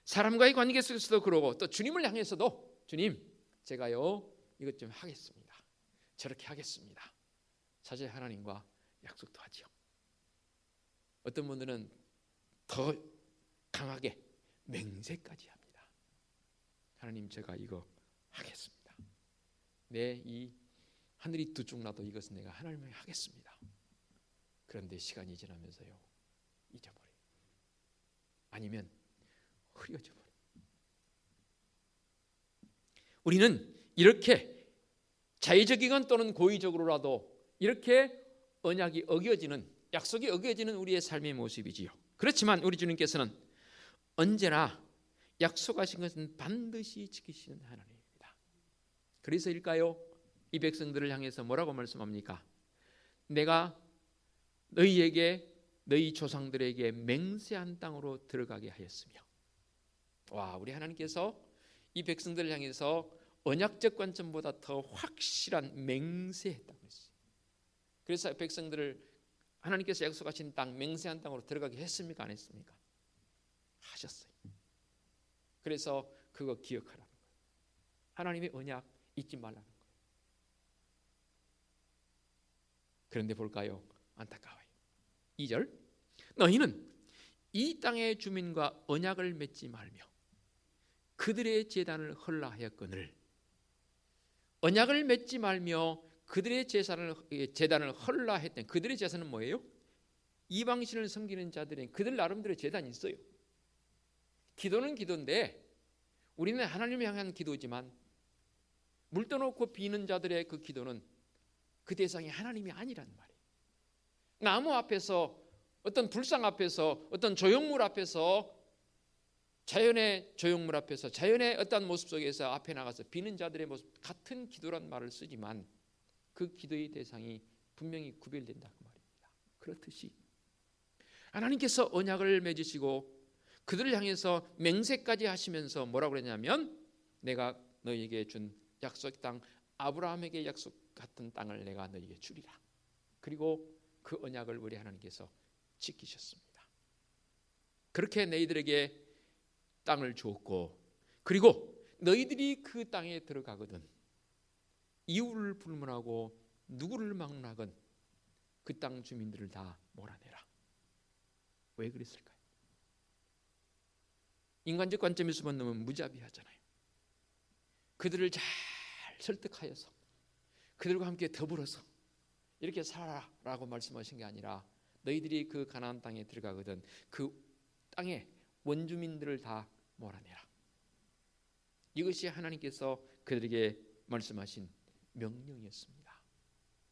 사람과의 관계 속에서도 그러고 또 주님을 향해서도 주님, 제가요 이것 좀 하겠습니다. 저렇게 하겠습니다. 사실 하나님과 약속도 하지요. 어떤 분들은 더 강하게 맹세까지 합니다. 하나님, 제가 이거 하겠습니다. 이 하늘이 두 쪽 나도 이것은 내가 하나님을 하겠습니다. 그런데 시간이 지나면서요 잊어버려요. 아니면 흐려져 버려요. 우리는 이렇게 자의적이건 또는 고의적으로라도 이렇게 언약이 어겨지는, 약속이 어겨지는 우리의 삶의 모습이지요. 그렇지만 우리 주님께서는 언제나 약속하신 것은 반드시 지키시는 하나님입니다. 그래서일까요? 이 백성들을 향해서 뭐라고 말씀합니까? 내가 너희에게, 너희 조상들에게 맹세한 땅으로 들어가게 하였으며. 와, 우리 하나님께서 이 백성들을 향해서 언약적 관점보다 더 확실한 맹세했다고 했어요. 그래서 백성들을 하나님께서 약속하신 땅, 맹세한 땅으로 들어가게 했습니까? 안 했습니까? 하셨어요. 그래서 그거 기억하라는 거예요. 하나님의 언약 잊지 말라는 거예요. 그런데 볼까요? 안타까워요. 2절, 너희는 이 땅의 주민과 언약을 맺지 말며 그들의 제단을 헐라하였거늘. 언약을 맺지 말며 그들의 제단을 헐라했던, 그들의 제사는 뭐예요? 이방신을 섬기는 자들은 그들 나름대로 제단이 있어요. 기도는 기도인데 우리는 하나님을 향한 기도지만 물 떠놓고 비는 자들의 그 기도는 그 대상이 하나님이 아니란 말이에요. 나무 앞에서, 어떤 불상 앞에서, 어떤 조형물 앞에서, 자연의 조형물 앞에서, 자연의 어떤 모습 속에서 앞에 나가서 비는 자들의 모습, 같은 기도란 말을 쓰지만 그 기도의 대상이 분명히 구별된다 그 말입니다. 그렇듯이 하나님께서 언약을 맺으시고 그들을 향해서 맹세까지 하시면서 뭐라고 그랬냐면, 내가 너희에게 준 약속 땅, 아브라함에게 약속 같은 땅을 내가 너희에게 주리라. 그리고 그 언약을 우리 하나님께서 지키셨습니다. 그렇게 너희들에게 땅을 주었고, 그리고 너희들이 그 땅에 들어가거든 이웃을 불문하고 누구를 막론하건 그 땅 주민들을 다 몰아내라. 왜 그랬을까요? 인간적 관점에서 보면 무자비하잖아요. 그들을 잘 설득하여서 그들과 함께 더불어서 이렇게 살아라라고 말씀하신 게 아니라, 너희들이 그 가나안 땅에 들어가거든 그 땅에 원주민들을 다 몰아내라. 이것이 하나님께서 그들에게 말씀하신 명령이었습니다.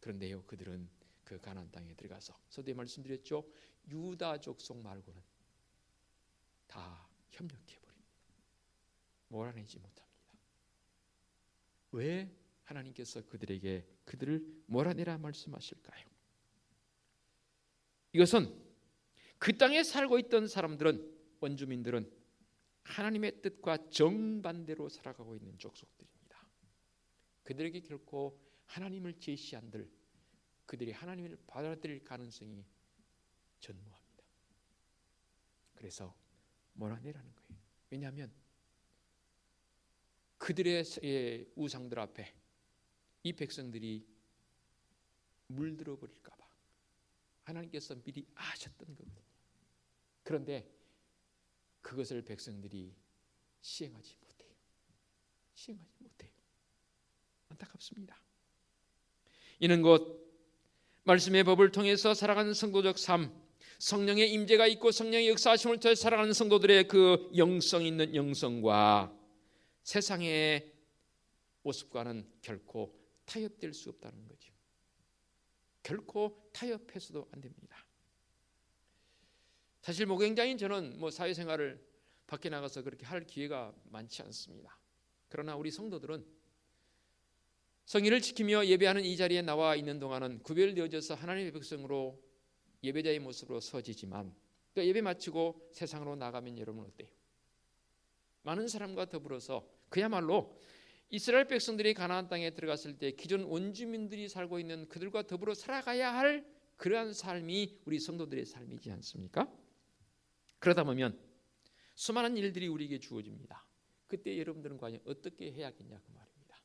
그런데요, 그들은 그 가나안 땅에 들어가서, 서두에 말씀드렸죠, 유다 족속 말고는 다 협력해버립니다. 몰아내지 못합니다. 왜 하나님께서 그들에게 그들을 몰아내라 말씀하실까요? 이것은 그 땅에 살고 있던 사람들은, 원주민들은 하나님의 뜻과 정반대로 살아가고 있는 족속들입니다. 그들에게 결코 하나님을 제시한들 그들이 하나님을 받아들일 가능성이 전무합니다. 그래서 몰아내라는 거예요. 왜냐하면 그들의 우상들 앞에 이 백성들이 물들어 버릴까 봐 하나님께서 미리 아셨던 거거든요. 그런데 그것을 백성들이 시행하지 못해요. 안타깝습니다. 이는 곧 말씀의 법을 통해서 살아가는 성도적 삶, 성령의 임재가 있고 성령의 역사하심을 통해 살아가는 성도들의 그 영성 있는 영성과 세상의 모습과는 결코 타협될 수 없다는 거죠. 결코 타협해서도 안 됩니다. 사실 목회자인 저는 사회생활을 밖에 나가서 그렇게 할 기회가 많지 않습니다. 그러나 우리 성도들은 성의를 지키며 예배하는 이 자리에 나와 있는 동안은 구별되어져서 하나님의 백성으로 예배자의 모습으로 서지지만, 또 예배 마치고 세상으로 나가면 여러분 어때요? 많은 사람과 더불어서 그야말로 이스라엘 백성들이 가나안 땅에 들어갔을 때 기존 원주민들이 살고 있는 그들과 더불어 살아가야 할 그러한 삶이 우리 성도들의 삶이지 않습니까? 그러다 보면 수많은 일들이 우리에게 주어집니다. 그때 여러분들은 과연 어떻게 해야겠냐 그 말입니다.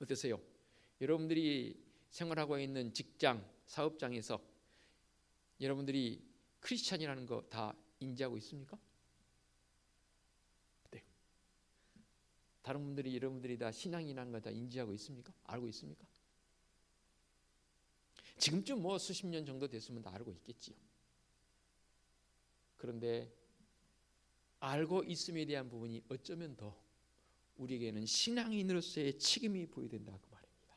어떠세요? 여러분들이 생활하고 있는 직장, 사업장에서 여러분들이 크리스찬이라는 거 다 인지하고 있습니까? 네. 다른 분들이 여러분들이 다 신앙이라는 거 다 인지하고 있습니까? 알고 있습니까? 지금쯤 수십 년 정도 됐으면 다 알고 있겠지요. 그런데 알고 있음에 대한 부분이 어쩌면 더 우리에게는 신앙인으로서의 책임이 보여야 된다 그 말입니다.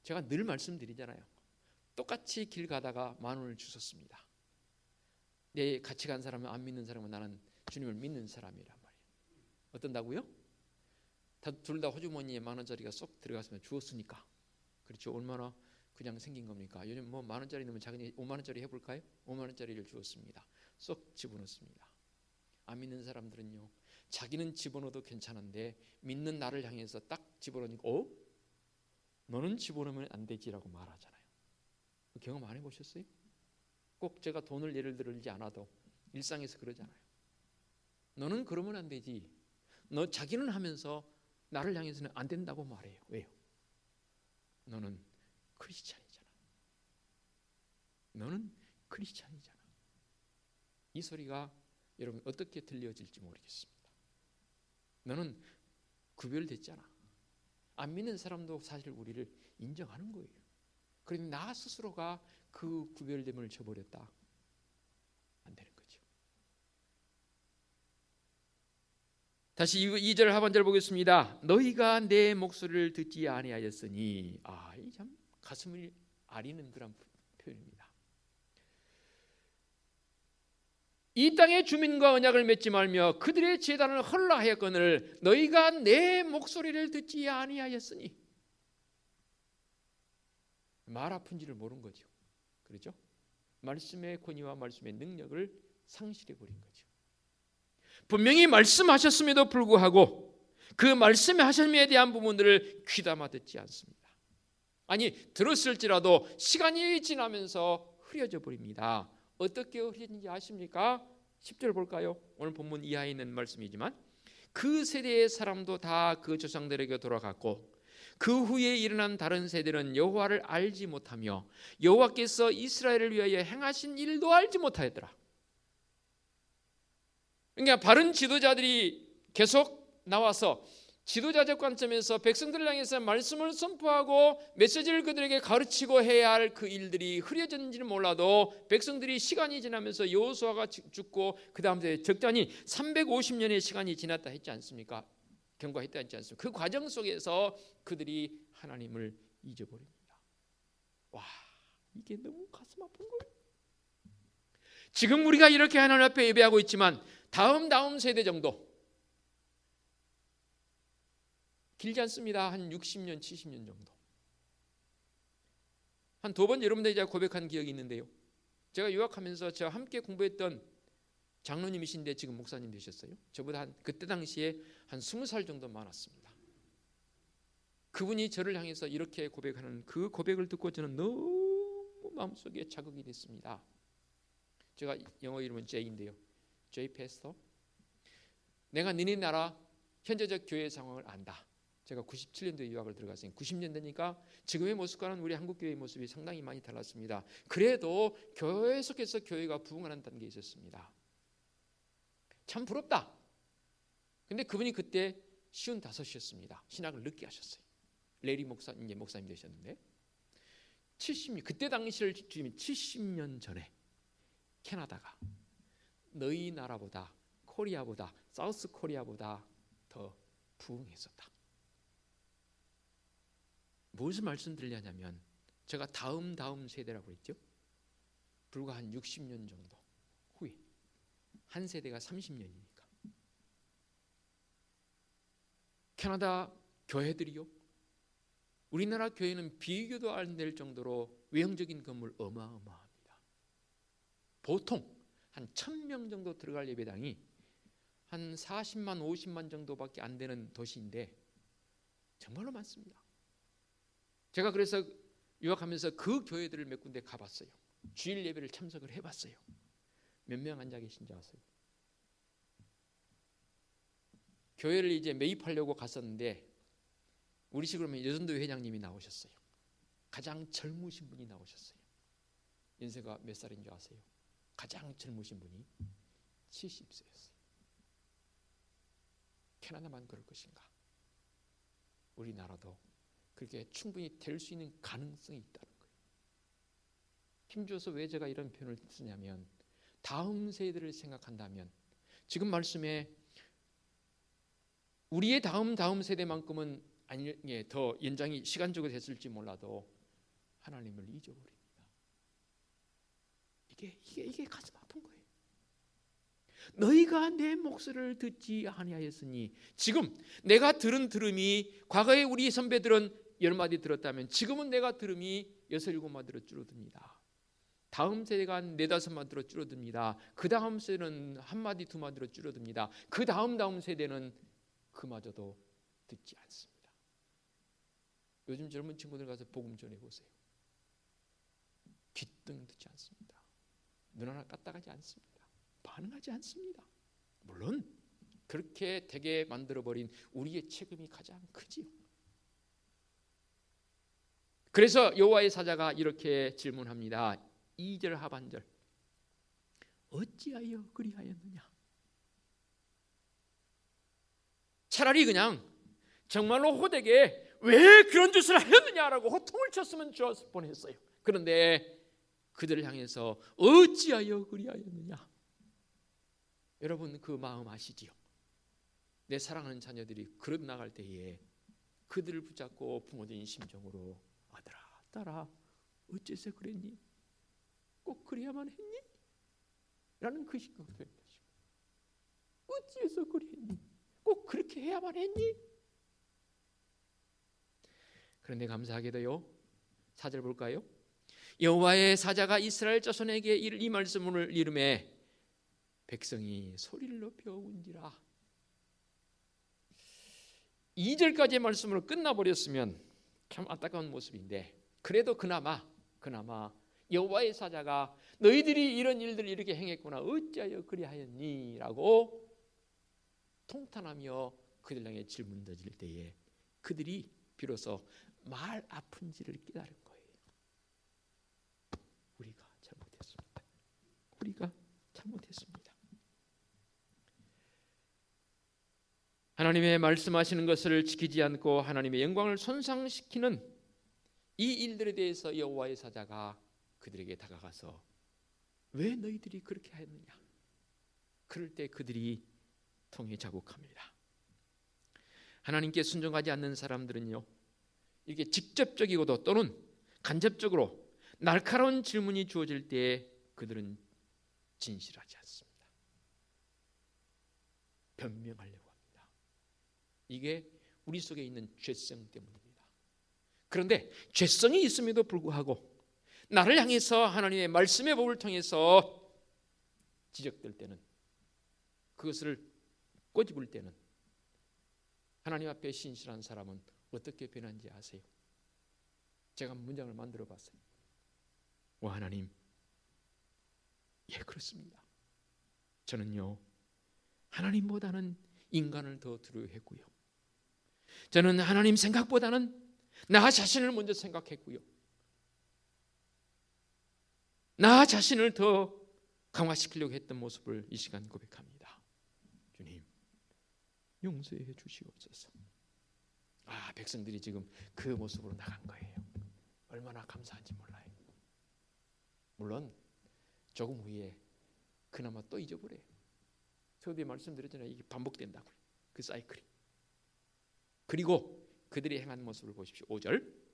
제가 늘 말씀드리잖아요. 똑같이 길 가다가 10,000원을 주셨습니다. 내 같이 간 사람은 안 믿는 사람은 나는 주님을 믿는 사람이란 말이에요. 어떤다고요? 둘 다 호주머니에 10,000원짜리가 쏙 들어갔으면 주었으니까. 그렇죠. 얼마나 그냥 생긴 겁니까? 요즘 10,000원짜리 넣으면 자기네 50,000원짜리 해볼까요? 50,000원짜리를 주었습니다. 쏙 집어넣습니다. 안 믿는 사람들은요, 자기는 집어넣어도 괜찮은데 믿는 나를 향해서 딱 집어넣으니까 너는 집어넣으면 안 되지라고 말하잖아요. 경험 안 해보셨어요? 꼭 제가 돈을 예를 들지 않아도 일상에서 그러잖아요. 너는 그러면 안 되지. 자기는 하면서 나를 향해서는 안 된다고 말해요. 왜요? 너는 크리스찬이잖아. 너는 크리스찬이잖아. 이 소리가 여러분 어떻게 들려질지 모르겠습니다. 너는 구별됐잖아. 안 믿는 사람도 사실 우리를 인정하는 거예요. 그런데 나 스스로가 그 구별됨을 저버렸다. 안 되는 거죠. 다시 2절 하반절 보겠습니다. 너희가 내 목소리를 듣지 아니하였으니, 이 참 가슴을 아리는 그런 표현입니다. 이 땅의 주민과 언약을 맺지 말며 그들의 제단을 헐라 하였거늘 너희가 내 목소리를 듣지 아니하였으니. 말 아픈지를 모른 거죠. 그렇죠? 말씀의 권위와 말씀의 능력을 상실해 버린 거죠. 분명히 말씀하셨음에도 불구하고 그 말씀의 하심에 대한 부분들을 귀담아 듣지 않습니다. 아니, 들었을지라도 시간이 지나면서 흐려져 버립니다. 어떻게 흐려진지 아십니까? 10절 볼까요? 오늘 본문 이하에 있는 말씀이지만 그 세대의 사람도 다 그 조상들에게 돌아갔고 그 후에 일어난 다른 세대는 여호와를 알지 못하며 여호와께서 이스라엘을 위하여 행하신 일도 알지 못하였더라. 그러니까 바른 지도자들이 계속 나와서 지도자적 관점에서 백성들을 향해서 말씀을 선포하고 메시지를 그들에게 가르치고 해야 할 그 일들이 흐려졌는지는 몰라도 백성들이 시간이 지나면서 여호수아가 죽고 그 다음에 적잖이 350년의 시간이 지났다 했지 않습니까? 경과했다 했지 않습니까? 그 과정 속에서 그들이 하나님을 잊어버립니다. 와, 이게 너무 가슴 아픈 거예요. 지금 우리가 이렇게 하나님 앞에 예배하고 있지만 다음 세대 정도, 길지 않습니다. 한 60년, 70년 정도. 한 2번 여러분들 제가 고백한 기억이 있는데요. 제가 유학하면서 저와 함께 공부했던 장로님이신데 지금 목사님 되셨어요. 저보다 그때 당시에 한 20살 정도 많았습니다. 그분이 저를 향해서 이렇게 고백하는 그 고백을 듣고 저는 너무 마음속에 자극이 됐습니다. 제가 영어 이름은 J인데요. J 패스터. 내가 너네 나라 현재적 교회 상황을 안다. 제가 97년도에 유학을 들어갔어요. 90년대니까 지금의 모습과는 우리 한국 교회의 모습이 상당히 많이 달랐습니다. 그래도 교회 속에서 교회가 부흥하는 단계에 있었습니다. 참 부럽다. 근데 그분이 그때 55이었습니다. 신학을 늦게 하셨어요. 레리 목사님, 이제 목사님 되셨는데 70년, 그때 당시를 지금 70년 전에 캐나다가 너희 나라보다, 코리아보다, 사우스 코리아보다 더 부흥했었다. 무엇을 말씀드리냐면 제가 다음 세대라고 했죠. 불과 한 60년 정도 후에 한 세대가 30년이니까 캐나다 교회들이요, 우리나라 교회는 비교도 안 될 정도로 외형적인 건물 어마어마합니다. 보통 한 1000명 정도 들어갈 예배당이 한 40만 50만 정도밖에 안 되는 도시인데 정말로 많습니다. 제가 그래서 유학하면서 그 교회들을 몇 군데 가봤어요. 주일 예배를 참석을 해봤어요. 몇 명 앉아 계신지 아세요? 교회를 이제 매입하려고 갔었는데 우리 식으로 하면 여전도 회장님이 나오셨어요. 가장 젊으신 분이 나오셨어요. 연세가 몇 살인 줄 아세요? 가장 젊으신 분이 70세였어요. 캐나다만 그럴 것인가? 우리나라도 그렇게 충분히 될 수 있는 가능성이 있다는 거예요. 힘줘서 왜 제가 이런 표현을 쓰냐면 다음 세대를 생각한다면 지금 말씀에 우리의 다음 세대만큼은 더 연장이 시간적으로 됐을지 몰라도 하나님을 잊어버립니다. 이게 가슴 아픈 거예요. 너희가 내 목소리를 듣지 아니하였으니, 지금 내가 들은 들음이 과거에 우리 선배들은 10마디 들었다면 지금은 내가 들음이 6, 7마디로 줄어듭니다. 다음 세대가 4, 5마디로 줄어듭니다. 그 다음 세대는 1마디, 2마디로 줄어듭니다. 그 다음 세대는 그마저도 듣지 않습니다. 요즘 젊은 친구들 가서 복음 전해보세요. 귀등 듣지 않습니다. 눈 하나 까딱하지 않습니다. 반응하지 않습니다. 물론 그렇게 되게 만들어버린 우리의 책임이 가장 크지요. 그래서 여호와의 사자가 이렇게 질문합니다. 2절 하반절, 어찌하여 그리하였느냐? 차라리 그냥 정말로 호되게 왜 그런 짓을 하였느냐라고 호통을 쳤으면 좋았을 뻔했어요. 그런데 그들을 향해서 어찌하여 그리하였느냐? 여러분 그 마음 아시지요? 내 사랑하는 자녀들이 걸어 나갈 때에 그들을 붙잡고 부모적인 심정으로 아들아 딸아 어째서 그랬니? 꼭 그래야만 했니? 라는 그 심정을 표현하시고 어찌해서 그랬니? 꼭 그렇게 해야만 했니? 그런데 감사하게도요 4절 볼까요? 여호와의 사자가 이스라엘 자손에게 이 말씀을 이르매 백성이 소리를 높여 운지라. 2절까지의 말씀으로 끝나버렸으면 참 안타까운 모습인데 그래도 그나마 여호와의 사자가 너희들이 이런 일들을 이렇게 행했구나 어찌하여 그리하였니? 라고 통탄하며 그들 향해 질문 던질 때에 그들이 비로소 말 아픈지를 깨달은 거예요. 우리가 잘못했습니다. 우리가 잘못했습니다. 하나님의 말씀하시는 것을 지키지 않고 하나님의 영광을 손상시키는 이 일들에 대해서 여호와의 사자가 그들에게 다가가서 왜 너희들이 그렇게 하였느냐? 그럴 때 그들이 통해 자국합니다. 하나님께 순종하지 않는 사람들은요 이렇게 직접적이고도 또는 간접적으로 날카로운 질문이 주어질 때 그들은 진실하지 않습니다. 변명하려고 합니다. 이게 우리 속에 있는 죄성 때문입니다. 그런데 죄성이 있음에도 불구하고 나를 향해서 하나님의 말씀의 법을 통해서 지적될 때는 그것을 꼬집을 때는 하나님 앞에 신실한 사람은 어떻게 변한지 아세요? 제가 문장을 만들어 봤어요. 오 하나님, 예 그렇습니다. 저는요 하나님보다는 인간을 더 두려워했고요. 저는 하나님 생각보다는 나 자신을 먼저 생각했고요. 나 자신을 더 강화시키려고 했던 모습을 이 시간 고백합니다. 주님 용서해 주시옵소서. 백성들이 지금 그 모습으로 나간 거예요. 얼마나 감사한지 몰라요. 물론 조금 후에 그나마 또 잊어버려요. 저도 말씀드렸잖아요. 이게 반복된다고요. 그 사이클이. 그리고 그들이 행한 모습을 보십시오. 5절.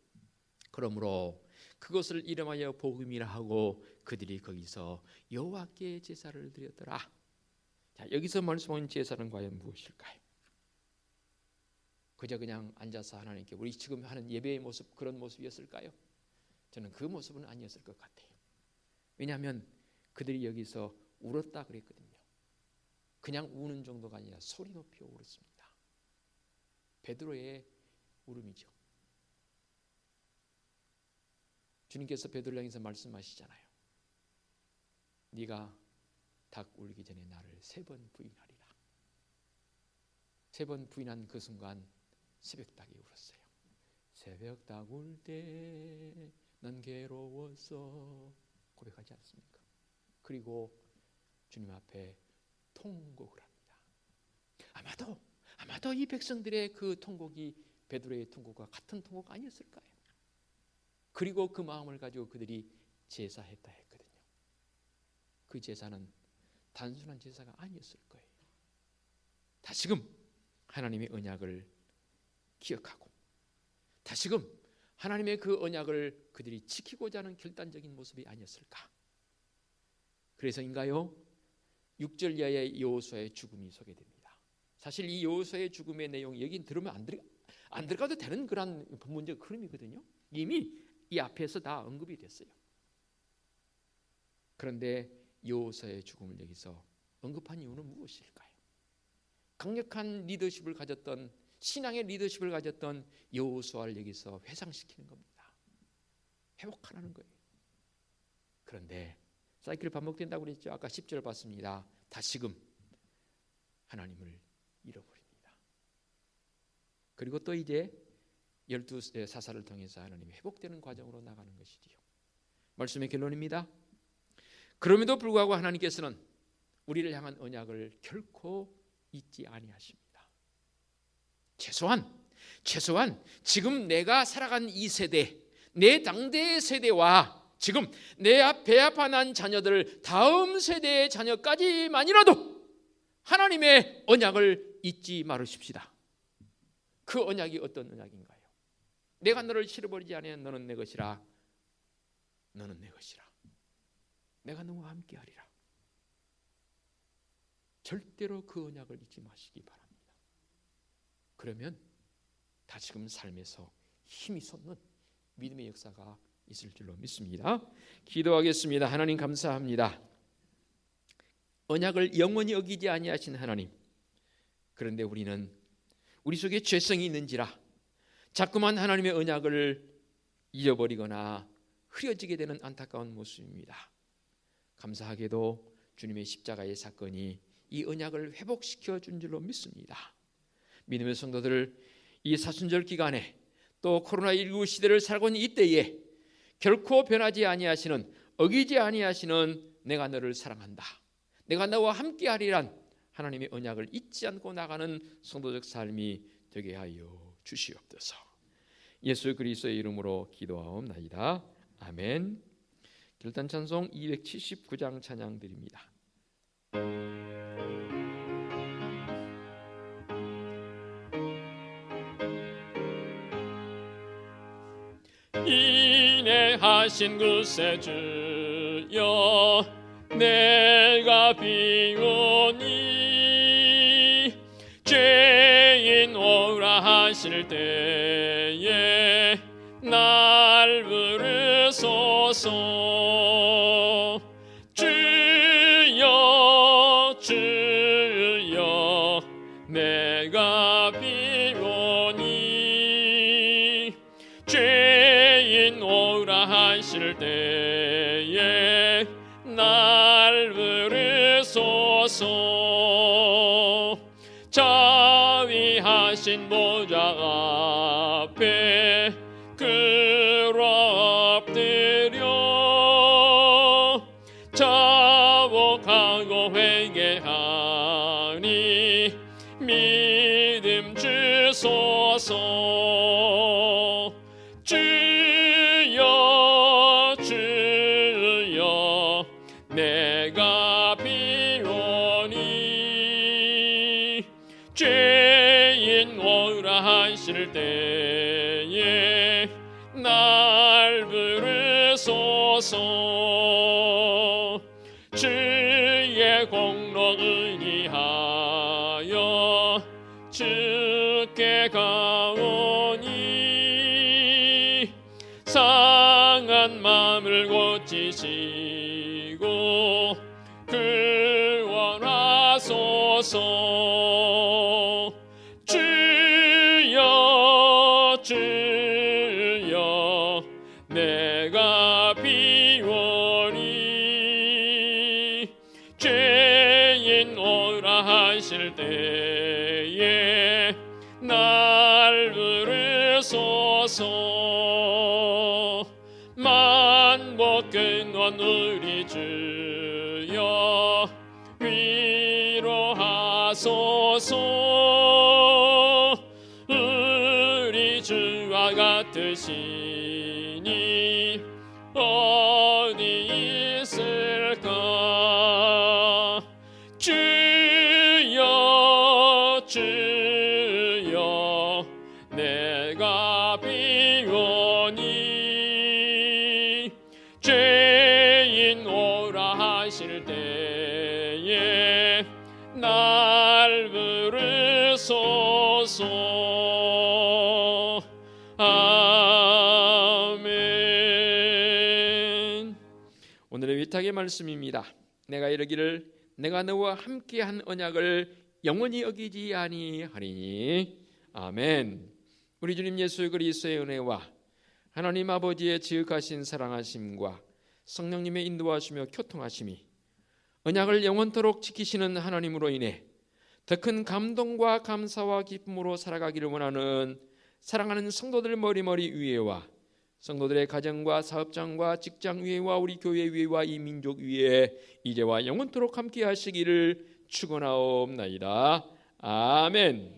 그러므로 그것을 이름하여 복음이라 하고 그들이 거기서 여호와께 제사를 드렸더라. 자, 여기서 말씀하는 제사는 과연 무엇일까요? 그저 그냥 앉아서 하나님께 우리 지금 하는 예배의 모습 그런 모습이었을까요? 저는 그 모습은 아니었을 것 같아요. 왜냐하면 그들이 여기서 울었다 그랬거든요. 그냥 우는 정도가 아니라 소리 높여 울었습니다. 베드로의 울음이죠. 주님께서 베드로를 향해서 말씀하시잖아요. 네가 닭 울기 전에 나를 3번 부인하리라. 3번 부인한 그 순간 새벽닭이 울었어요. 새벽닭 울 때 난 괴로워서 고백하지 않습니까? 그리고 주님 앞에 통곡을 합니다. 아마도 이 백성들의 그 통곡이 베드로의 통곡과 같은 통곡 아니었을까요? 그리고 그 마음을 가지고 그들이 제사했다 했거든요. 그 제사는 단순한 제사가 아니었을 거예요. 다시금 하나님의 언약을 기억하고 다시금 하나님의 그 언약을 그들이 지키고자 하는 결단적인 모습이 아니었을까? 그래서인가요? 6절 이하의 여호수아의 죽음이 소개됩니다. 사실 이 여호수아의 죽음의 내용 여기 들으면 안 들어가도 되는 그런 본문적 흐름이거든요. 이미 이 앞에서 다 언급이 됐어요. 그런데 여호수아의 죽음을 여기서 언급한 이유는 무엇일까요? 강력한 리더십을 가졌던 신앙의 리더십을 가졌던 여호수아를 여기서 회상시키는 겁니다. 회복하라는 거예요. 그런데 사이클이 반복된다고 그랬죠. 아까 10절 봤습니다. 다시금 하나님을 잃어버립니다. 그리고 또 이제 12 사사를 통해서 하나님이 회복되는 과정으로 나가는 것이지요. 말씀의 결론입니다. 그럼에도 불구하고 하나님께서는 우리를 향한 언약을 결코 잊지 아니하십니다. 최소한 지금 내가 살아간 이 세대, 내 당대의 세대와 지금 내 앞에 난 자녀들 다음 세대의 자녀까지만이라도 하나님의 언약을 잊지 말으십시다. 그 언약이 어떤 언약인가요? 내가 너를 실어버리지 아니하면 너는 내 것이라. 너는 내 것이라. 내가 너와 함께하리라. 절대로 그 언약을 잊지 마시기 바랍니다. 그러면 다시금 삶에서 힘이 솟는 믿음의 역사가 있을 줄로 믿습니다. 기도하겠습니다. 하나님 감사합니다. 언약을 영원히 어기지 아니하신 하나님, 그런데 우리는 우리 속에 죄성이 있는지라 자꾸만 하나님의 언약을 잊어버리거나 흐려지게 되는 안타까운 모습입니다. 감사하게도 주님의 십자가의 사건이 이 언약을 회복시켜 준 줄로 믿습니다. 믿음의 성도들, 이 사순절 기간에 또 코로나19 시대를 살고 있는 이때에 결코 변하지 아니하시는, 어기지 아니하시는 내가 너를 사랑한다, 내가 너와 함께하리란 하나님의 언약을 잊지 않고 나가는 성도적 삶이 되게 하여 주시옵소서. 예수 그리스도의 이름으로 기도하옵나이다. 아멘. 결단 찬송 279장 찬양 드립니다. 인내하신 구세주여 내가 비오니 죄인 오라 하실 때에 날 부르소서. 주여 주여 내가 비오니 죄인 오라 하실 때에 날 부르소서. 자위하신 보좌 앞에 엎드려 자복하고 회개하니 믿음 주소서. 주여 주여 내가 비오니 죄인 오라 하실 때에 날 부르소서. 주의 공로 의지하여 주께 가오니 상한 마음을 고치시고 구원하소서. 주여 주여 내가 비오니 죄인 오라 하실 때에 날 부르소서. 만복 근원 우리 주여 위로하소서. 우리 주와 같으시니 어디 있을까. 주여 주여 내가 비오니 죄인 오라 하실 때에 날 부르소서. 아멘. 오늘의 위탁의 말씀입니다. 내가 이르기를 내가 너와 함께한 언약을 영원히 어기지 아니하리니. 아멘. 우리 주님 예수 그리스도의 은혜와 하나님 아버지의 지극하신 사랑하심과 성령님의 인도하시며 교통하심이 언약을 영원토록 지키시는 하나님으로 인해 더 큰 감동과 감사와 기쁨으로 살아가기를 원하는 사랑하는 성도들 머리머리 위에와 성도들의 가정과 사업장과 직장 위에와 우리 교회 위에와 이 민족 위에 이제와 영원토록 함께 하시기를 축원하옵나이다. 아멘.